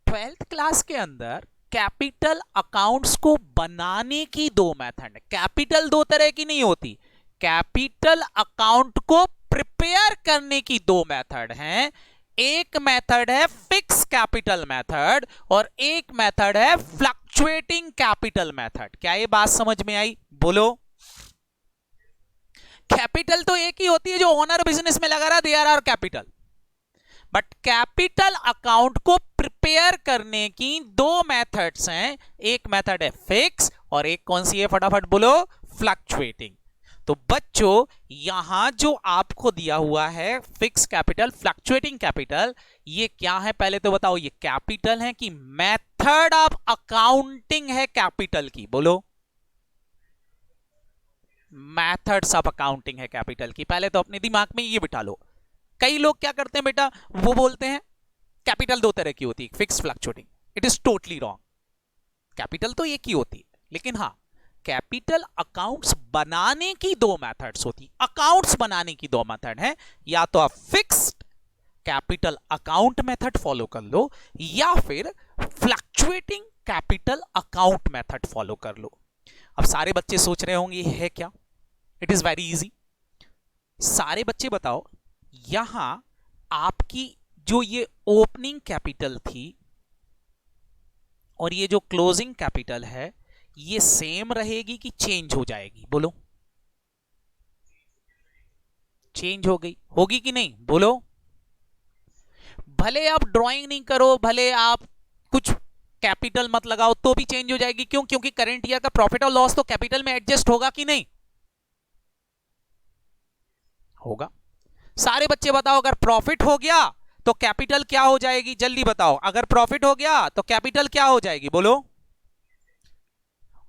12th क्लास के अंदर कैपिटल अकाउंट्स को बनाने की दो मेथड है। कैपिटल दो तरह की नहीं होती, कैपिटल अकाउंट को प्रिपेयर करने की दो मेथड हैं। एक मेथड है फिक्स कैपिटल मेथड और एक मेथड है फ्लक्चुएटिंग कैपिटल मेथड। क्या ये बात समझ में आई, बोलो। कैपिटल तो एक ही होती है जो ओनर बिजनेस में लगा रहा, they are capital. But capital account को प्रिपेयर करने की दो मेथड्स हैं, एक मेथड है फिक्स और एक कौन सी है, फटाफट बोलो, फ्लक्चुएटिंग। तो बच्चों यहां जो आपको दिया हुआ है फिक्स कैपिटल, फ्लक्चुएटिंग कैपिटल, ये क्या है पहले तो बताओ, ये कैपिटल है कि मेथड ऑफ अकाउंटिंग है कैपिटल की, बोलो। मेथड्स ऑफ अकाउंटिंग है कैपिटल की, पहले तो अपने दिमाग में ये बिठा लो। कई लोग क्या करते हैं बेटा, वो बोलते हैं कैपिटल दो तरह की होती है, fix fluctuating. It is totally wrong. Capital तो एक ही होती है, लेकिन हां कैपिटल अकाउंट्स बनाने की दो मेथड्स होती। अकाउंट्स बनाने की दो मेथड है, या तो आप fixed capital account method follow कर लो या फिर fluctuating capital account method follow कर लो। अब सारे बच्चे सोच रहे होंगे ये है क्या? It is very easy. सारे बच्चे बताओ, यहां आपकी जो ये ओपनिंग कैपिटल थी और ये जो क्लोजिंग कैपिटल है, ये सेम रहेगी कि चेंज हो जाएगी, बोलो। चेंज हो गई, होगी कि नहीं, बोलो। भले आप ड्राइंग नहीं करो, भले आप कुछ कैपिटल मत लगाओ तो भी चेंज हो जाएगी। क्यों? क्योंकि करंट ईयर का प्रॉफिट और लॉस तो कैपिटल में एडजस्ट होगा कि नहीं, होगा। सारे बच्चे बताओ, अगर प्रॉफिट हो गया तो कैपिटल क्या हो जाएगी, जल्दी बताओ। अगर प्रॉफिट हो गया तो कैपिटल क्या हो जाएगी, बोलो।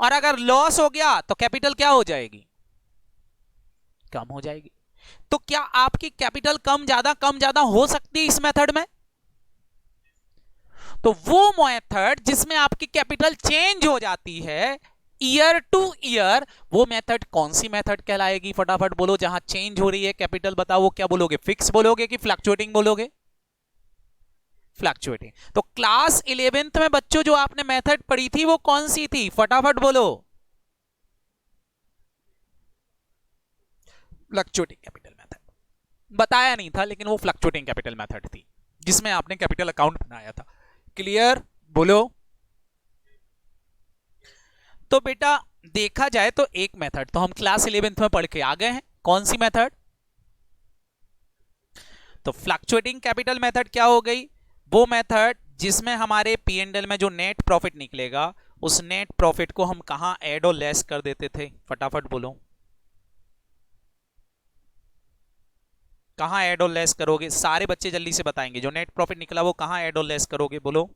और अगर लॉस हो गया तो कैपिटल क्या हो जाएगी, कम हो जाएगी। तो क्या आपकी कैपिटल कम ज्यादा हो सकती है इस मेथड में? तो वो मेथड जिसमें आपकी कैपिटल चेंज हो जाती है ईयर टू ईयर, वो मेथड कौन सी मेथड कहलाएगी? फटाफट बोलो, जहां चेंज हो रही है कैपिटल, बताओ वो क्या बोलोगे? फिक्स बोलोगे कि फ्लक्चुएटिंग बोलोगे? फ्लक्चुएटिंग। तो क्लास 11th में बच्चों जो आपने मेथड पढ़ी थी वो कौन सी थी? फटाफट बोलो। Fluctuating capital method. बताया नहीं था लेकिन वो फ्लक्चुएटिंग कैपिटल मेथड थी जिसमें आपने कैपिटल अकाउंट बनाया था। क्लियर? बोलो। तो बेटा देखा जाए तो एक मेथड तो हम क्लास 11th में पढ़ के आ गए हैं। कौन सी मेथड? तो फ्लक्चुएटिंग कैपिटल मेथड क्या हो गई? वो मेथड जिसमें हमारे पी एंड एल में जो नेट प्रॉफिट निकलेगा उस नेट प्रॉफिट को हम कहां ऐड और लेस कर देते थे? फटाफट बोलो, कहां ऐड और लेस करोगे? सारे बच्चे जल्दी से बताएंगे। जो नेट प्रॉफिट निकला वो कहां ऐड और लेस करोगे? बोलो।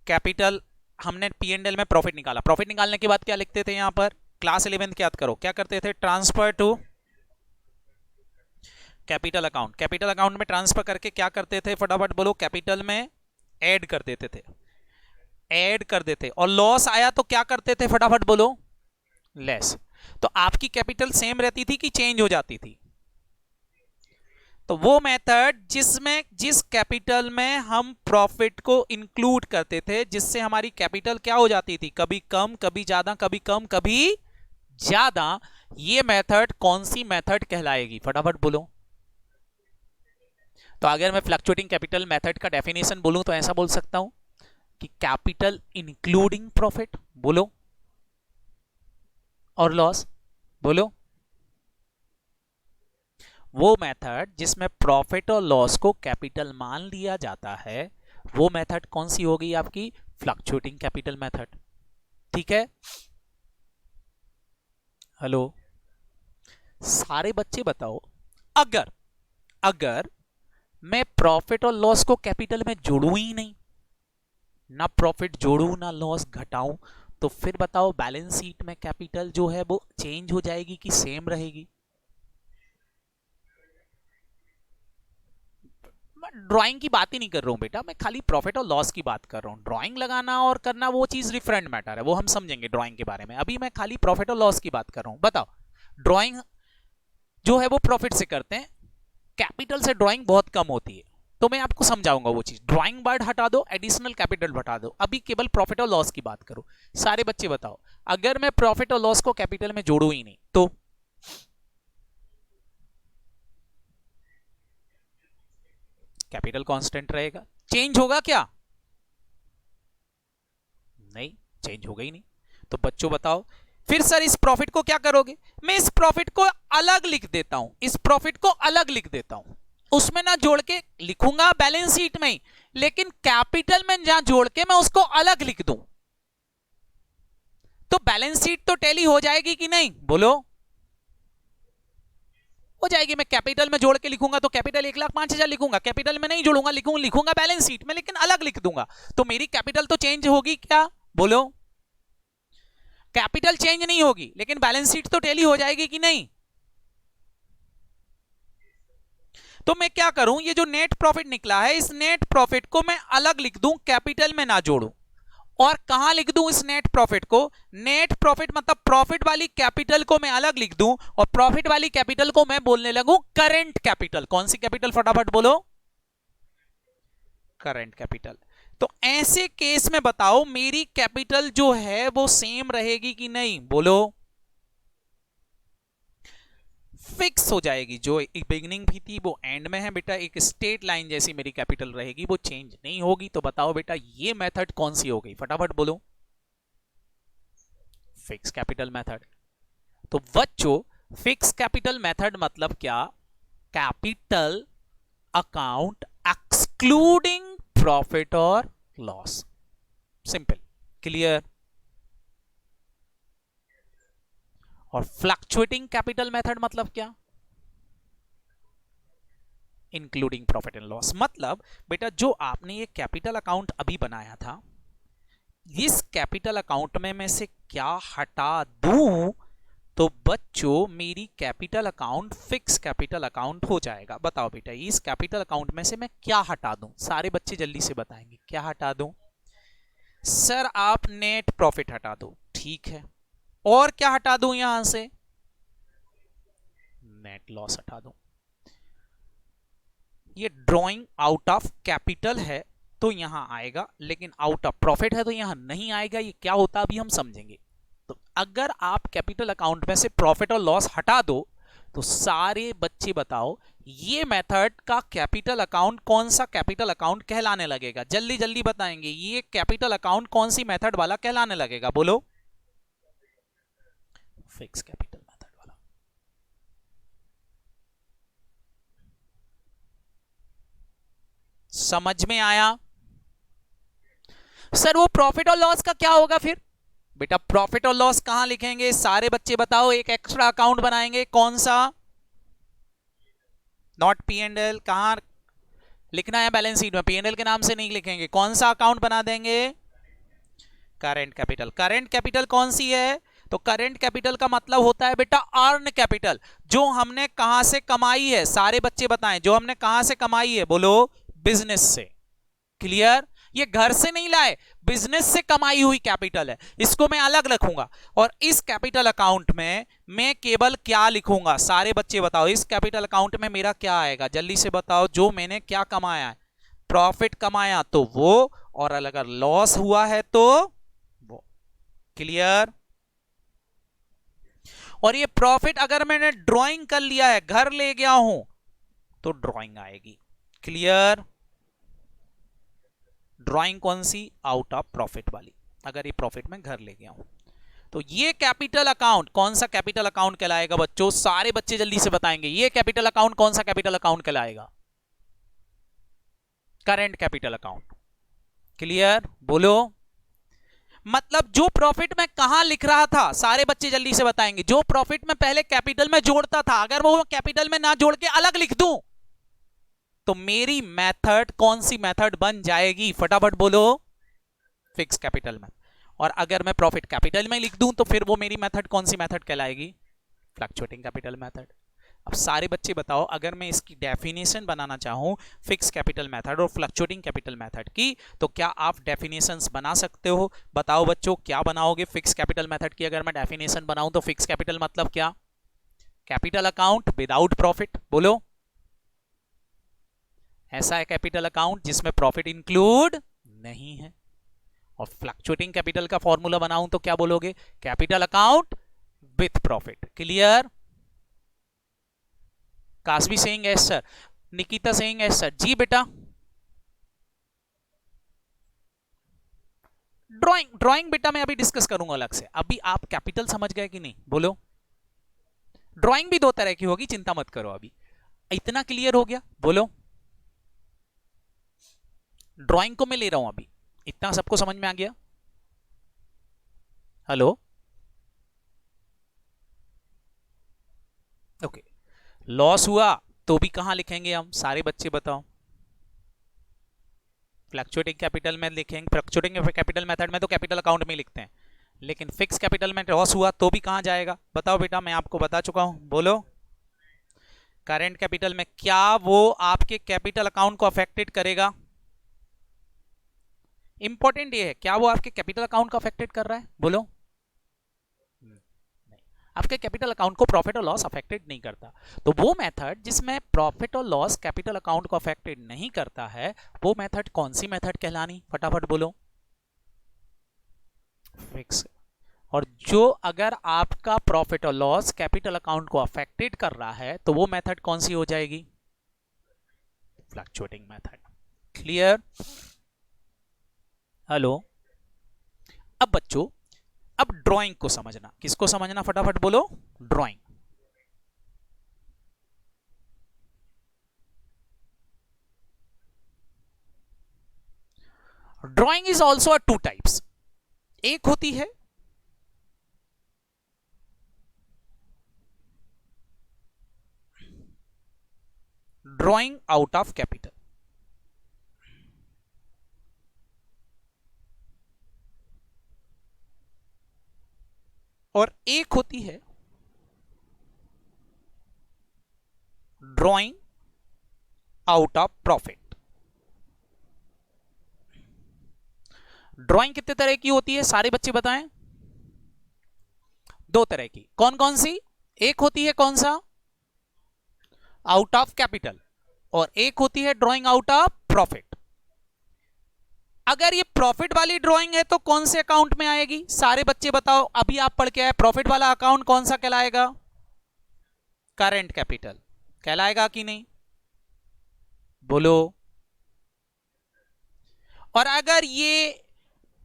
कैपिटल, हमने पी एंड एल में प्रॉफिट निकाला, प्रॉफिट निकालने के बाद क्या लिखते थे? यहां पर क्लास 11th याद करो, क्या करते थे? Transfer to capital account. Capital account में ट्रांसफर करके क्या करते थे? फटाफट बोलो। कैपिटल में ऐड कर देते थे, ऐड कर देते। और लॉस आया तो क्या करते थे? फटाफट बोलो। लेस। तो आपकी कैपिटल सेम रहती थी कि चेंज हो जाती थी? तो वो मेथड जिसमें जिस कैपिटल में हम प्रॉफिट को इंक्लूड करते थे, जिससे हमारी कैपिटल क्या हो जाती थी? कभी कम कभी ज्यादा, कभी कम कभी ज्यादा, ये मेथड कौन सी मेथड कहलाएगी? फटाफट बोलो। तो अगर मैं फ्लक्चुएटिंग कैपिटल मेथड का डेफिनेशन बोलूं तो ऐसा बोल सकता हूं कि कैपिटल इंक्लूडिंग प्रॉफिट, बोलो, और लॉस, बोलो। वो मेथड जिसमें प्रॉफिट और लॉस को कैपिटल मान लिया जाता है, वो मेथड कौन सी होगी? आपकी फ्लक्चुएटिंग कैपिटल मेथड। ठीक है? हेलो सारे बच्चे बताओ, अगर अगर मैं प्रॉफिट और लॉस को कैपिटल में जोड़ू ही नहीं, ना प्रॉफिट जोड़ू ना लॉस घटाऊं, तो फिर बताओ बैलेंस शीट में कैपिटल जो है वो चेंज हो जाएगी कि सेम रहेगी? मैं ड्राइंग की बात ही नहीं कर रहा हूं बेटा, मैं खाली प्रॉफिट और लॉस की बात कर रहा हूं। ड्राइंग लगाना और करना वो चीज डिफरेंट मैटर है, वो हम समझेंगे ड्राइंग के बारे में। अभी मैं खाली प्रॉफिट और लॉस की बात कर रहा हूं। बताओ, ड्राइंग जो है वो प्रॉफिट से करते हैं, कैपिटल से ड्राइंग बहुत कम होती है। तो मैं आपको समझाऊंगा वो चीज। ड्राइंग वर्ड हटा दो, एडिशनल कैपिटल हटा दो, अभी केवल प्रॉफिट और लॉस की बात करो। सारे बच्चे बताओ, अगर मैं प्रॉफिट और लॉस को कैपिटल में जोड़ू ही नहीं तो कैपिटल कांस्टेंट रहेगा, चेंज होगा क्या? नहीं, चेंज होगा ही नहीं। तो बच्चों बताओ, फिर सर इस प्रॉफिट को क्या करोगे? मैं इस प्रॉफिट को अलग लिख देता हूं, इस प्रॉफिट को अलग लिख देता हूं, उसमें ना जोड़ के लिखूंगा बैलेंस शीट में ही, लेकिन कैपिटल में जहां जोड़ के मैं उसको अलग लिख दूं, तो बैलेंस शीट तो टैली हो जाएगी कि नहीं? बोलो। हो जाएगी। मैं कैपिटल में जोड़ के लिखूंगा तो कैपिटल 1,05,000 लिखूंगा, कैपिटल में नहीं जोड़ूंगा, लिखूंगा बैलेंस शीट में लेकिन अलग लिख दूंगा, तो मेरी कैपिटल तो चेंज होगी क्या? बोलो। कैपिटल चेंज नहीं होगी लेकिन बैलेंस शीट तो टैली हो जाएगी कि नहीं? तो मैं क्या करूं, ये जो नेट प्रॉफिट निकला है इस नेट प्रॉफिट को मैं अलग लिख दूं, कैपिटल में ना जोड़ूं। और कहां लिख दूं इस नेट प्रॉफिट को? नेट प्रॉफिट मतलब प्रॉफिट वाली कैपिटल को मैं अलग लिख दूं, और प्रॉफिट वाली कैपिटल को मैं बोलने लगूं करंट कैपिटल। कौन सी कैपिटल? फटाफट बोलो। Current capital. तो ऐसे केस में बताओ मेरी कैपिटल जो है वो सेम रहेगी कि नहीं? बोलो। फिक्स हो जाएगी। जो बिगिनिंग भी थी वो एंड में है बेटा, एक स्ट्रेट लाइन जैसी मेरी कैपिटल रहेगी, वो चेंज नहीं होगी। तो बताओ बेटा ये मेथड कौन सी हो गई? फटाफट बोलो। Fix capital method. तो बच्चों फिक्स कैपिटल मेथड मतलब क्या? कैपिटल अकाउंट एक्सक्लूडिंग प्रॉफिट और लॉस। सिंपल। क्लियर? और फ्लक्चुएटिंग कैपिटल मेथड मतलब क्या? Including profit and loss. मतलब बेटा जो आपने ये कैपिटल अकाउंट अभी बनाया था, इस कैपिटल अकाउंट में मैं से क्या हटा दूं तो बच्चों मेरी capital account fix capital account हो जाएगा। बताओ बेटा इस कैपिटल अकाउंट में से मैं क्या हटा दूं? सारे बच्चे जल्दी से बताएंगे क्या हटा दूं। सर आप नेट प्रॉफिट हटा दो, ठीक है। और क्या हटा दूं यहां से? नेट लॉस हटा दूं। ये ड्रॉइंग आउट ऑफ कैपिटल है तो यहां आएगा, लेकिन आउट ऑफ प्रॉफिट है तो यहां नहीं आएगा। ये क्या होता है अभी हम समझेंगे। तो अगर आप कैपिटल अकाउंट में से प्रॉफिट और लॉस हटा दो तो सारे बच्चे बताओ ये मेथड का कैपिटल अकाउंट कौन सा कैपिटल अकाउंट कहलाने लगेगा? जल्दी जल्दी बताएंगे ये कैपिटल अकाउंट कौन सी मेथड वाला कहलाने लगेगा? बोलो। फिक्स कैपिटल मेथड वाला। समझ में आया? सर वो प्रॉफिट और लॉस का क्या होगा फिर? बेटा प्रॉफिट और लॉस कहां लिखेंगे? सारे बच्चे बताओ। एक एक्स्ट्रा अकाउंट बनाएंगे, कौन सा? Not P and L. कहां लिखना है? बैलेंस शीट में। पी एंड एल के नाम से नहीं लिखेंगे। कौन सा अकाउंट बना देंगे? Current capital. करेंट कैपिटल कौन सी है? तो करेंट कैपिटल का मतलब होता है बेटा अर्न कैपिटल, जो हमने कहां से कमाई है। सारे बच्चे बताएं जो हमने कहां से कमाई है। बोलो। बिजनेस से। क्लियर? ये घर से नहीं लाए, बिजनेस से कमाई हुई कैपिटल है। इसको मैं अलग रखूंगा और इस कैपिटल अकाउंट में मैं केवल क्या लिखूंगा? सारे बच्चे बताओ इस कैपिटल अकाउंट में मेरा क्या आएगा? जल्दी से बताओ। जो मैंने क्या कमाया है, प्रॉफिट कमाया तो वो, और अगर लॉस हुआ है तो वो। क्लियर? और ये प्रॉफिट अगर मैंने ड्राइंग कर लिया है, घर ले गया हूं, तो ड्राइंग आएगी। क्लियर? ड्राइंग कौन सी? आउट ऑफ प्रॉफिट वाली। अगर ये प्रॉफिट में घर ले गया हूं तो ये कैपिटल अकाउंट कौन सा कैपिटल अकाउंट कहलाएगा? बच्चों सारे बच्चे जल्दी से बताएंगे ये कैपिटल अकाउंट कौन सा कैपिटल अकाउंट कहलाएगा? Current capital account. क्लियर? बोलो। मतलब जो प्रॉफिट में कहां लिख रहा था, सारे बच्चे जल्दी से बताएंगे। जो प्रॉफिट में पहले कैपिटल में जोड़ता था, अगर वो कैपिटल में ना जोड़ के अलग लिख दूं तो मेरी मेथड कौन सी मेथड बन जाएगी? फटाफट बोलो। फिक्स कैपिटल में। और अगर मैं प्रॉफिट कैपिटल में लिख दूं तो फिर वो मेरी मेथड कौन सी मेथड कहलाएगी? Fluctuating capital method. अब सारे बच्चे बताओ अगर मैं इसकी डेफिनेशन बनाना चाहूं फिक्स कैपिटल मेथड और फ्लक्चुएटिंग कैपिटल मेथड की, तो क्या आप डेफिनेशंस बना सकते हो? बताओ बच्चों क्या बनाओगे फिक्स कैपिटल मेथड की? अगर मैं डेफिनेशन बनाऊं तो फिक्स कैपिटल मतलब क्या? Capital account without profit. बोलो। ऐसा है कैपिटल अकाउंट जिसमें प्रॉफिट इंक्लूड नहीं है। और फ्लक्चुएटिंग कैपिटल का फॉर्मूला बनाऊं तो क्या बोलोगे? Capital account with profit. Clear? Kasvi saying yes sir. Nikita saying yes sir. जी बेटा। ड्राइंग ड्राइंग बेटा मैं अभी डिस्कस करूंगा अलग से। अभी आप कैपिटल समझ गए कि नहीं? बोलो। ड्राइंग भी दो तरह की होगी, चिंता मत करो। अभी इतना क्लियर हो गया? बोलो। ड्राइंग को मैं ले रहा हूं अभी। इतना सबको समझ में आ गया? हेलो? ओके। लॉस हुआ तो भी कहां लिखेंगे हम? सारे बच्चे बताओ। फ्लक्चुएटिंग कैपिटल में लिखेंगे। फ्लक्चुएटिंग कैपिटल मेथड में तो कैपिटल अकाउंट में लिखते हैं, लेकिन फिक्स कैपिटल में लॉस हुआ तो भी कहां जाएगा? बताओ बेटा। मैं आपको बता चुका हूं। बोलो। करेंट कैपिटल में। क्या वो आपके कैपिटल अकाउंट को अफेक्टेड करेगा? इंपॉर्टेंट ये है, क्या वो आपके कैपिटल अकाउंट को अफेक्टेड कर रहा है? बोलो। आपके कैपिटल अकाउंट को प्रॉफिट और लॉस अफेक्टेड नहीं करता। तो वो मेथड जिसमें प्रॉफिट और लॉस कैपिटल अकाउंट को अफेक्टेड नहीं करता है, वो मेथड कौन सी मेथड कहलानी? फटाफट बोलो। फिक्स। और जो अगर आपका प्रॉफिट और लॉस कैपिटल अकाउंट को अफेक्टेड कर रहा है तो वो मेथड कौन सी हो जाएगी? Fluctuating method. क्लियर? हेलो? अब बच्चों अब ड्राइंग को समझना। किसको समझना? फटाफट बोलो। Drawing. Drawing is also a two types. एक होती है ड्राइंग आउट ऑफ कैपिटल। और एक होती है drawing out of profit. Drawing कितने तरह की होती है सारे बच्चे बताएं? दो तरह की। कौन कौन सी? एक होती है कौन सा? आउट ऑफ कैपिटल, और एक होती है ड्राइंग आउट ऑफ प्रॉफिट। अगर ये प्रॉफिट वाली ड्राइंग है तो कौन से अकाउंट में आएगी? सारे बच्चे बताओ, अभी आप पढ़ के आए, प्रॉफिट वाला अकाउंट कौन सा कहलाएगा? करंट कैपिटल कहलाएगा कि नहीं? बोलो। और अगर ये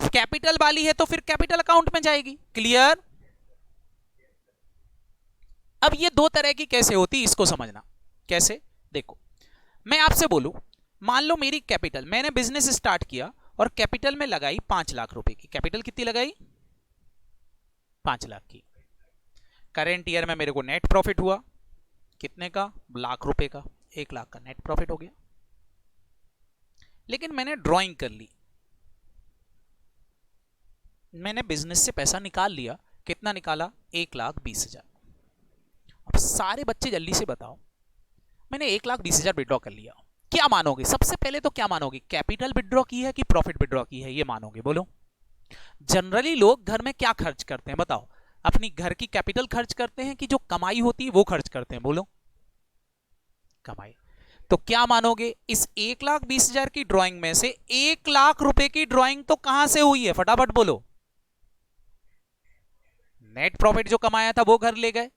कैपिटल वाली है तो फिर कैपिटल अकाउंट में जाएगी। क्लियर? अब ये दो तरह की कैसे होती इसको समझना। कैसे? देखो, मैं आपसे बोलूं, मान लो मेरी कैपिटल, मैंने बिजनेस स्टार्ट किया और कैपिटल में लगाई 5 लाख रुपए की। कैपिटल कितनी लगाई? 5 लाख की। करेंट ईयर में मेरे को नेट प्रॉफिट हुआ कितने का? लाख रुपए का। 1 लाख का नेट प्रॉफिट हो गया। लेकिन मैंने ड्राइंग कर ली, मैंने बिजनेस से पैसा निकाल लिया। कितना निकाला? 1,20,000। अब सारे बच्चे जल्दी से बताओ, मैंने 1,20,000 विड्रॉ कर लिया, क्या मानोगे? सबसे पहले तो क्या मानोगे? कैपिटल विड्रॉ की है कि प्रॉफिट विड्रॉ की है, ये मानोगे? बोलो। जनरली लोग घर में क्या खर्च करते हैं बताओ? अपनी घर की कैपिटल खर्च करते हैं कि जो कमाई होती है वो खर्च करते हैं? बोलो। कमाई। तो क्या मानोगे? इस 1,20,000 की ड्राइंग में से 1 लाख रुपए की ड्राइंग तो कहां से हुई है? फटाफट बोलो। नेट प्रॉफिट जो कमाया था वो घर ले गए।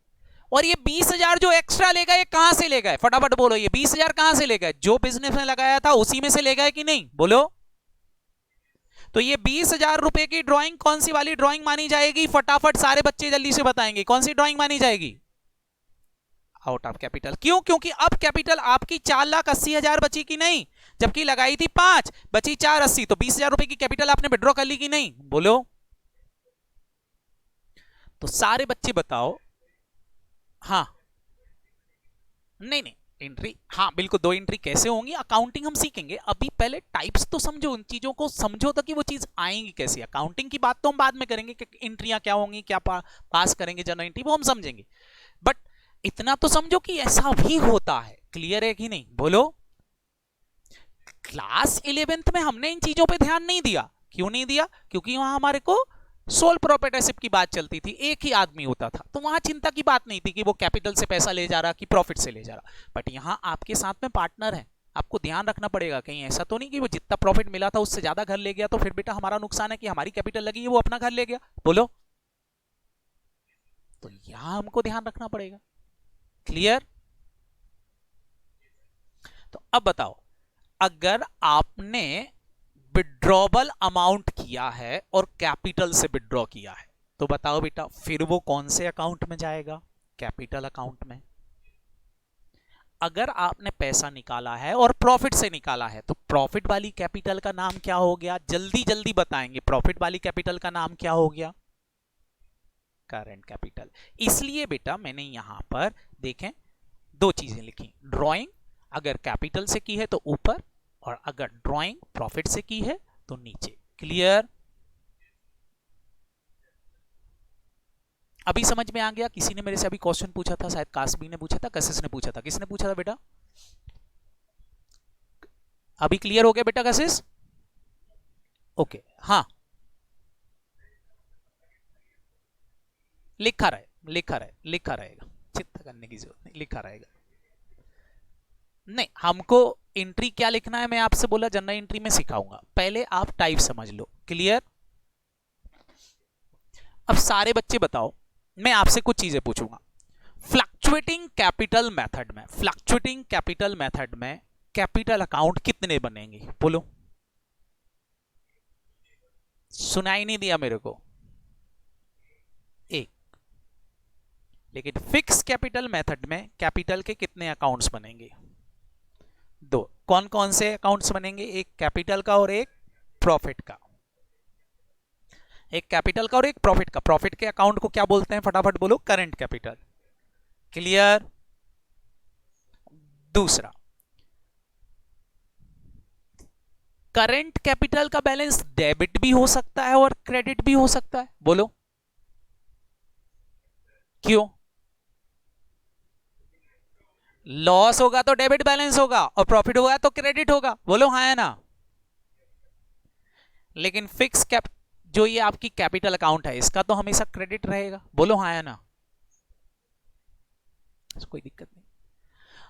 और ये 20,000 जो एक्स्ट्रा ले गए कहां से ले गए? फटाफट बोलो। ये 20,000 कहां से ले गए? जो बिजनेस में लगाया था उसी में से ले गए कि नहीं? बोलो। तो ये 20,000 रुपए की ड्राइंग कौन सी वाली ड्राइंग मानी जाएगी? फटाफट सारे बच्चे जल्दी से बताएंगे कौन सी ड्राइंग मानी जाएगी? Out of capital. क्यों? क्योंकि अब कैपिटल आपकी 4,80,000 बची की नहीं, जबकि लगाई थी 5, बची 4,80, तो 20,000 रुपए की कैपिटल आपने विड्रॉ कर ली कि नहीं? बोलो। तो सारे बच्चे बताओ। हाँ, नहीं नहीं, एंट्री, हाँ बिल्कुल, दो एंट्री कैसे होंगी अकाउंटिंग हम सीखेंगे। अभी पहले टाइप्स तो समझो, उन चीजों को समझो तो कि वो चीज आएंगी कैसे। अकाउंटिंग की बात तो हम बाद में करेंगे कि एंट्रियां क्या होंगी, क्या पास करेंगे जर्नल एंट्री, वो हम समझेंगे। बट इतना तो समझो कि ऐसा भी होता है। क्लियर है कि नहीं? बोलो। क्लास 11th में हमने इन चीजों पे ध्यान नहीं दिया। क्यों नहीं दिया? क्योंकि वहां हमारे को सोल प्रोप्राइटरशिप की बात चलती थी, एक ही आदमी होता था, तो वहां चिंता की बात नहीं थी कि वो कैपिटल से पैसा ले जा रहा कि प्रॉफिट से ले जा रहा। बट यहां आपके साथ में पार्टनर है, आपको ध्यान रखना पड़ेगा। कहीं ऐसा तो नहीं कि वो जितना प्रॉफिट मिला था उससे ज्यादा घर ले गया, तो फिर बेटा हमारा नुकसान है कि हमारी कैपिटल लगी है वो अपना घर ले गया। बोलो। तो यहां हमको ध्यान रखना पड़ेगा। क्लियर? तो अब बताओ, अगर आपने विड्रॉबल अमाउंट किया है और कैपिटल से विड्रॉ किया है, तो बताओ बेटा फिर वो कौन से अकाउंट में जाएगा? कैपिटल अकाउंट में। अगर आपने पैसा निकाला है और प्रॉफिट से निकाला है तो प्रॉफिट वाली कैपिटल का नाम क्या हो गया? जल्दी जल्दी बताएंगे। प्रॉफिट वाली कैपिटल का नाम क्या हो गया? Current capital. इसलिए बेटा मैंने यहां पर देखें दो चीजें लिखी, ड्राइंग अगर कैपिटल से की है तो ऊपर, और अगर ड्राइंग प्रॉफिट से की है तो नीचे। क्लियर? अभी समझ में आ गया? किसी ने मेरे से अभी क्वेश्चन पूछा था, शायद कासबी ने पूछा था, कशिश ने पूछा था, किसने पूछा था बेटा? अभी क्लियर हो गया बेटा कशिश? ओके। हाँ, लिखा रहे, लिखा रहेगा, चिंता करने की जरूरत नहीं, लिखा रहेगा। नहीं, हमको एंट्री क्या लिखना है मैं आपसे बोला जनरल एंट्री में सिखाऊंगा, पहले आप टाइप समझ लो। क्लियर? अब सारे बच्चे बताओ, मैं आपसे कुछ चीजें पूछूंगा। फ्लक्चुएटिंग कैपिटल मेथड में, फ्लक्चुएटिंग कैपिटल मेथड में कैपिटल अकाउंट कितने बनेंगे? बोलो। सुनाई नहीं दिया मेरे को? एक। लेकिन फिक्स कैपिटल मेथड में कैपिटल के कितने अकाउंट्स बनेंगे? दो। कौन कौन से अकाउंट्स बनेंगे? एक कैपिटल का और एक प्रॉफिट का। एक कैपिटल का और एक प्रॉफिट का। प्रॉफिट के अकाउंट को क्या बोलते हैं? फटाफट बोलो। Current capital. क्लियर? दूसरा, करंट कैपिटल का बैलेंस डेबिट भी हो सकता है और क्रेडिट भी हो सकता है। बोलो। क्यों? लॉस होगा तो डेबिट बैलेंस होगा और प्रॉफिट होगा तो क्रेडिट होगा। बोलो हाँ या ना? लेकिन फिक्स कैप जो ये आपकी कैपिटल अकाउंट है इसका तो हमेशा क्रेडिट रहेगा। बोलो हाँ या ना? कोई दिक्कत नहीं।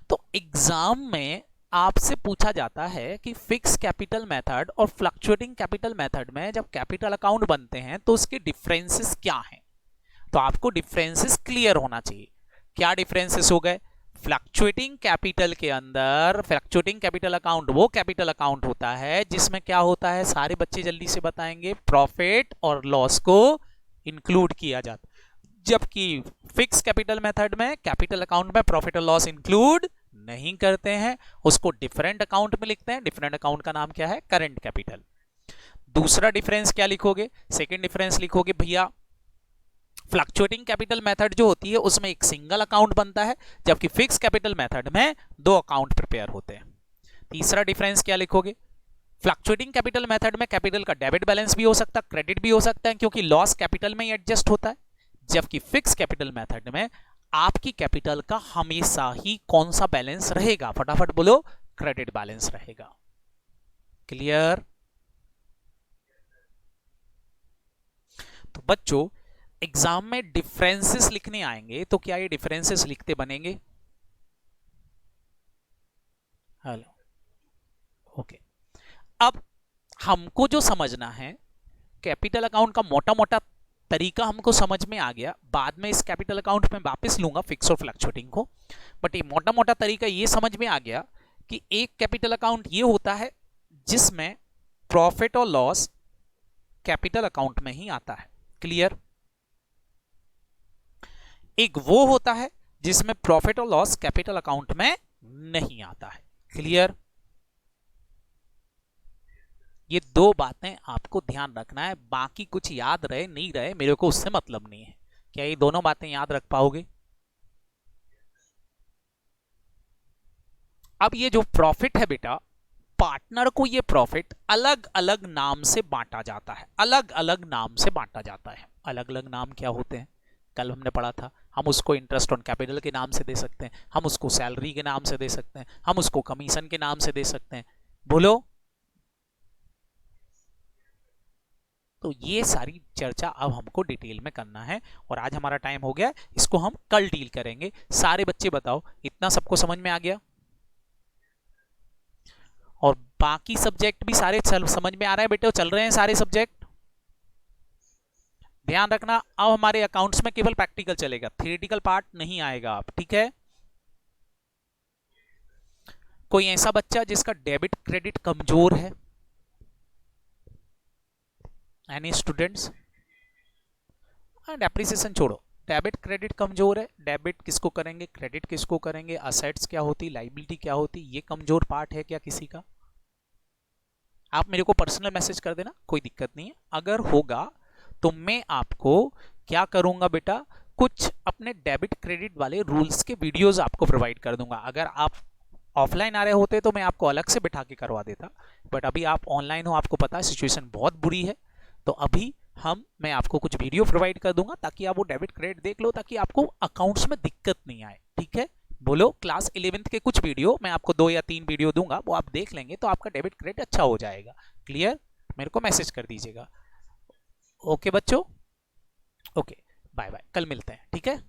तो एग्जाम में आपसे पूछा जाता है कि फिक्स कैपिटल मेथड और फ्लक्चुएटिंग कैपिटल मेथड में जब कैपिटल अकाउंट बनते हैं तो उसके डिफरेंसेस क्या हैं। तो आपको डिफरेंसेस क्लियर होना चाहिए। क्या डिफरेंसेस हो गए? फ्लक्चुएटिंग कैपिटल के अंदर फ्लक्चुएटिंग कैपिटल अकाउंट वो कैपिटल अकाउंट होता है जिसमें क्या होता है, सारे बच्चे जल्दी से बताएंगे, प्रॉफिट और लॉस को इंक्लूड किया जाता है। जबकि फिक्स कैपिटल मेथड में कैपिटल अकाउंट में प्रॉफिट और लॉस इंक्लूड नहीं करते हैं, उसको डिफरेंट अकाउंट में लिखते हैं। डिफरेंट अकाउंट का नाम क्या है? Current capital. दूसरा डिफरेंस क्या लिखोगे? सेकंड डिफरेंस लिखोगे भैया फ्लक्चुएटिंग कैपिटल मेथड जो होती है उसमें एक सिंगल अकाउंट बनता है, जबकि फिक्स कैपिटल मेथड में दो अकाउंट प्रिपेयर होते हैं। तीसरा डिफरेंस क्या लिखोगे? फ्लक्चुएटिंग कैपिटल मेथड में कैपिटल का डेबिट बैलेंस भी हो सकता है, क्रेडिट भी हो सकता है, क्योंकि लॉस कैपिटल में ही एडजस्ट होता है। जबकि फिक्स कैपिटल मेथड में आपकी कैपिटल का हमेशा ही कौन सा बैलेंस रहेगा? फटाफट बोलो, क्रेडिट बैलेंस रहेगा। क्लियर? तो बच्चों एग्जाम में डिफरेंसेस लिखने आएंगे तो क्या ये डिफरेंसेस लिखते बनेंगे? Hello, okay. अब हमको जो समझना है, कैपिटल अकाउंट का मोटा मोटा तरीका हमको समझ में आ गया। बाद में इस कैपिटल अकाउंट में वापस लूंगा फिक्स और फ्लक्चुएटिंग को, बट ये मोटा मोटा तरीका ये समझ में आ गया कि एक कैपिटल अकाउंट ये होता है जिसमें प्रॉफिट और लॉस कैपिटल अकाउंट में ही आता है। क्लियर? एक वो होता है जिसमें प्रॉफिट और लॉस कैपिटल अकाउंट में नहीं आता है। क्लियर? ये दो बातें आपको ध्यान रखना है, बाकी कुछ याद रहे नहीं रहे मेरे को उससे मतलब नहीं है। क्या ये दोनों बातें याद रख पाओगे? अब ये जो प्रॉफिट है बेटा, पार्टनर को ये प्रॉफिट अलग अलग नाम से बांटा जाता है। अलग अलग नाम से बांटा जाता है। अलग अलग नाम क्या होते हैं? कल हमने पढ़ा था। हम उसको इंटरेस्ट ऑन कैपिटल के नाम से दे सकते हैं, हम उसको सैलरी के नाम से दे सकते हैं, हम उसको कमीशन के नाम से दे सकते हैं। बोलो। तो ये सारी चर्चा अब हमको डिटेल में करना है और आज हमारा टाइम हो गया, इसको हम कल डील करेंगे। सारे बच्चे बताओ, इतना सबको समझ में आ गया? और बाकी सब्जेक्ट भी सारे समझ में आ रहे हैं बेटे? चल रहे हैं सारे सब्जेक्ट? ध्यान रखना, अब हमारे अकाउंट्स में केवल प्रैक्टिकल चलेगा, थियोरेटिकल पार्ट नहीं आएगा। आप ठीक है? कोई ऐसा बच्चा जिसका डेबिट क्रेडिट कमजोर है? Any students? डेप्रिसिएशन छोड़ो, डेबिट क्रेडिट कमजोर है। डेबिट किसको करेंगे, क्रेडिट किसको करेंगे, असेट्स क्या होती, लाइबिलिटी क्या होती, ये कमजोर पार्ट है क्या किसी का? आप मेरे को पर्सनल मैसेज कर देना, कोई दिक्कत नहीं है। अगर होगा तो मैं आपको क्या करूंगा बेटा, कुछ अपने डेबिट क्रेडिट वाले रूल्स के वीडियोस आपको प्रोवाइड कर दूंगा। अगर आप ऑफलाइन आ रहे होते तो मैं आपको अलग से बिठा के करवा देता, बट अभी आप ऑनलाइन हो, आपको पता है सिचुएशन बहुत बुरी है, तो अभी मैं आपको कुछ वीडियो प्रोवाइड कर दूंगा ताकि आप वो डेबिट क्रेडिट देख लो, ताकि आपको अकाउंट्स में दिक्कत नहीं आए। ठीक है? बोलो, क्लास 11th के कुछ वीडियो मैं आपको 2 या 3 वीडियो दूंगा, वो आप देख लेंगे तो आपका डेबिट क्रेडिट अच्छा हो जाएगा। क्लियर? मेरे को मैसेज कर दीजिएगा। ओके बच्चों, ओके, बाय बाय, कल मिलते हैं। ठीक है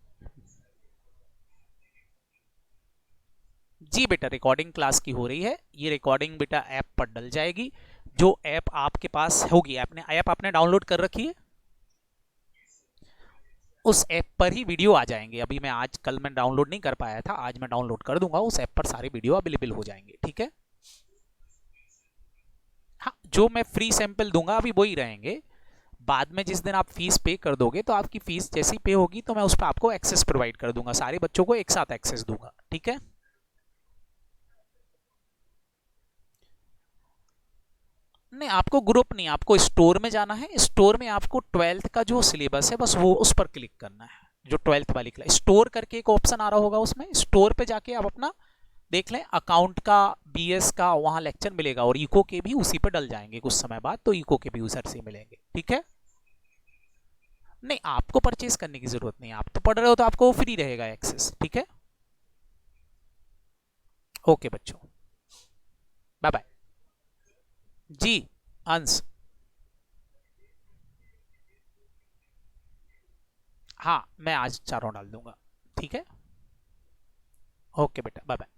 जी बेटा, रिकॉर्डिंग क्लास की हो रही है, ये रिकॉर्डिंग बेटा ऐप पर डल जाएगी। जो ऐप आपके पास होगी, ऐप आपने डाउनलोड कर रखी है, उस ऐप पर ही वीडियो आ जाएंगे। अभी कल मैं डाउनलोड नहीं कर पाया था, आज मैं डाउनलोड कर दूंगा, उस ऐप पर सारे वीडियो अवेलेबल हो जाएंगे। ठीक है? हाँ, जो मैं फ्री सैंपल दूंगा अभी वही रहेंगे। बाद में जिस दिन आप फीस पे कर दोगे तो आपकी फीस जैसी पे होगी तो मैं उस पर आपको एक्सेस प्रोवाइड कर दूंगा, सारे बच्चों को एक साथ एक्सेस दूंगा। ठीक है? नहीं, आपको ग्रुप नहीं, आपको स्टोर में जाना है। स्टोर में आपको 12th का जो सिलेबस है बस वो उस पर क्लिक करना है। जो 12th वाली क्लास, स्टोर करके एक ऑप्शन आ रहा होगा, उसमें स्टोर पे जाके आप अपना देख लें, अकाउंट का, बीएस का वहां लेक्चर मिलेगा, और इको के भी उसी पर डल जाएंगे कुछ समय बाद, तो इको के भी उधर से मिलेंगे। ठीक है? नहीं, आपको परचेज करने की जरूरत नहीं, आप तो पढ़ रहे हो तो आपको फ्री रहेगा एक्सेस, ठीक है। ओके बच्चों, बाय बाय। जी, अंश। हाँ, मैं आज चारों डाल दूंगा, ठीक है। ओके बेटा, बाय बाय।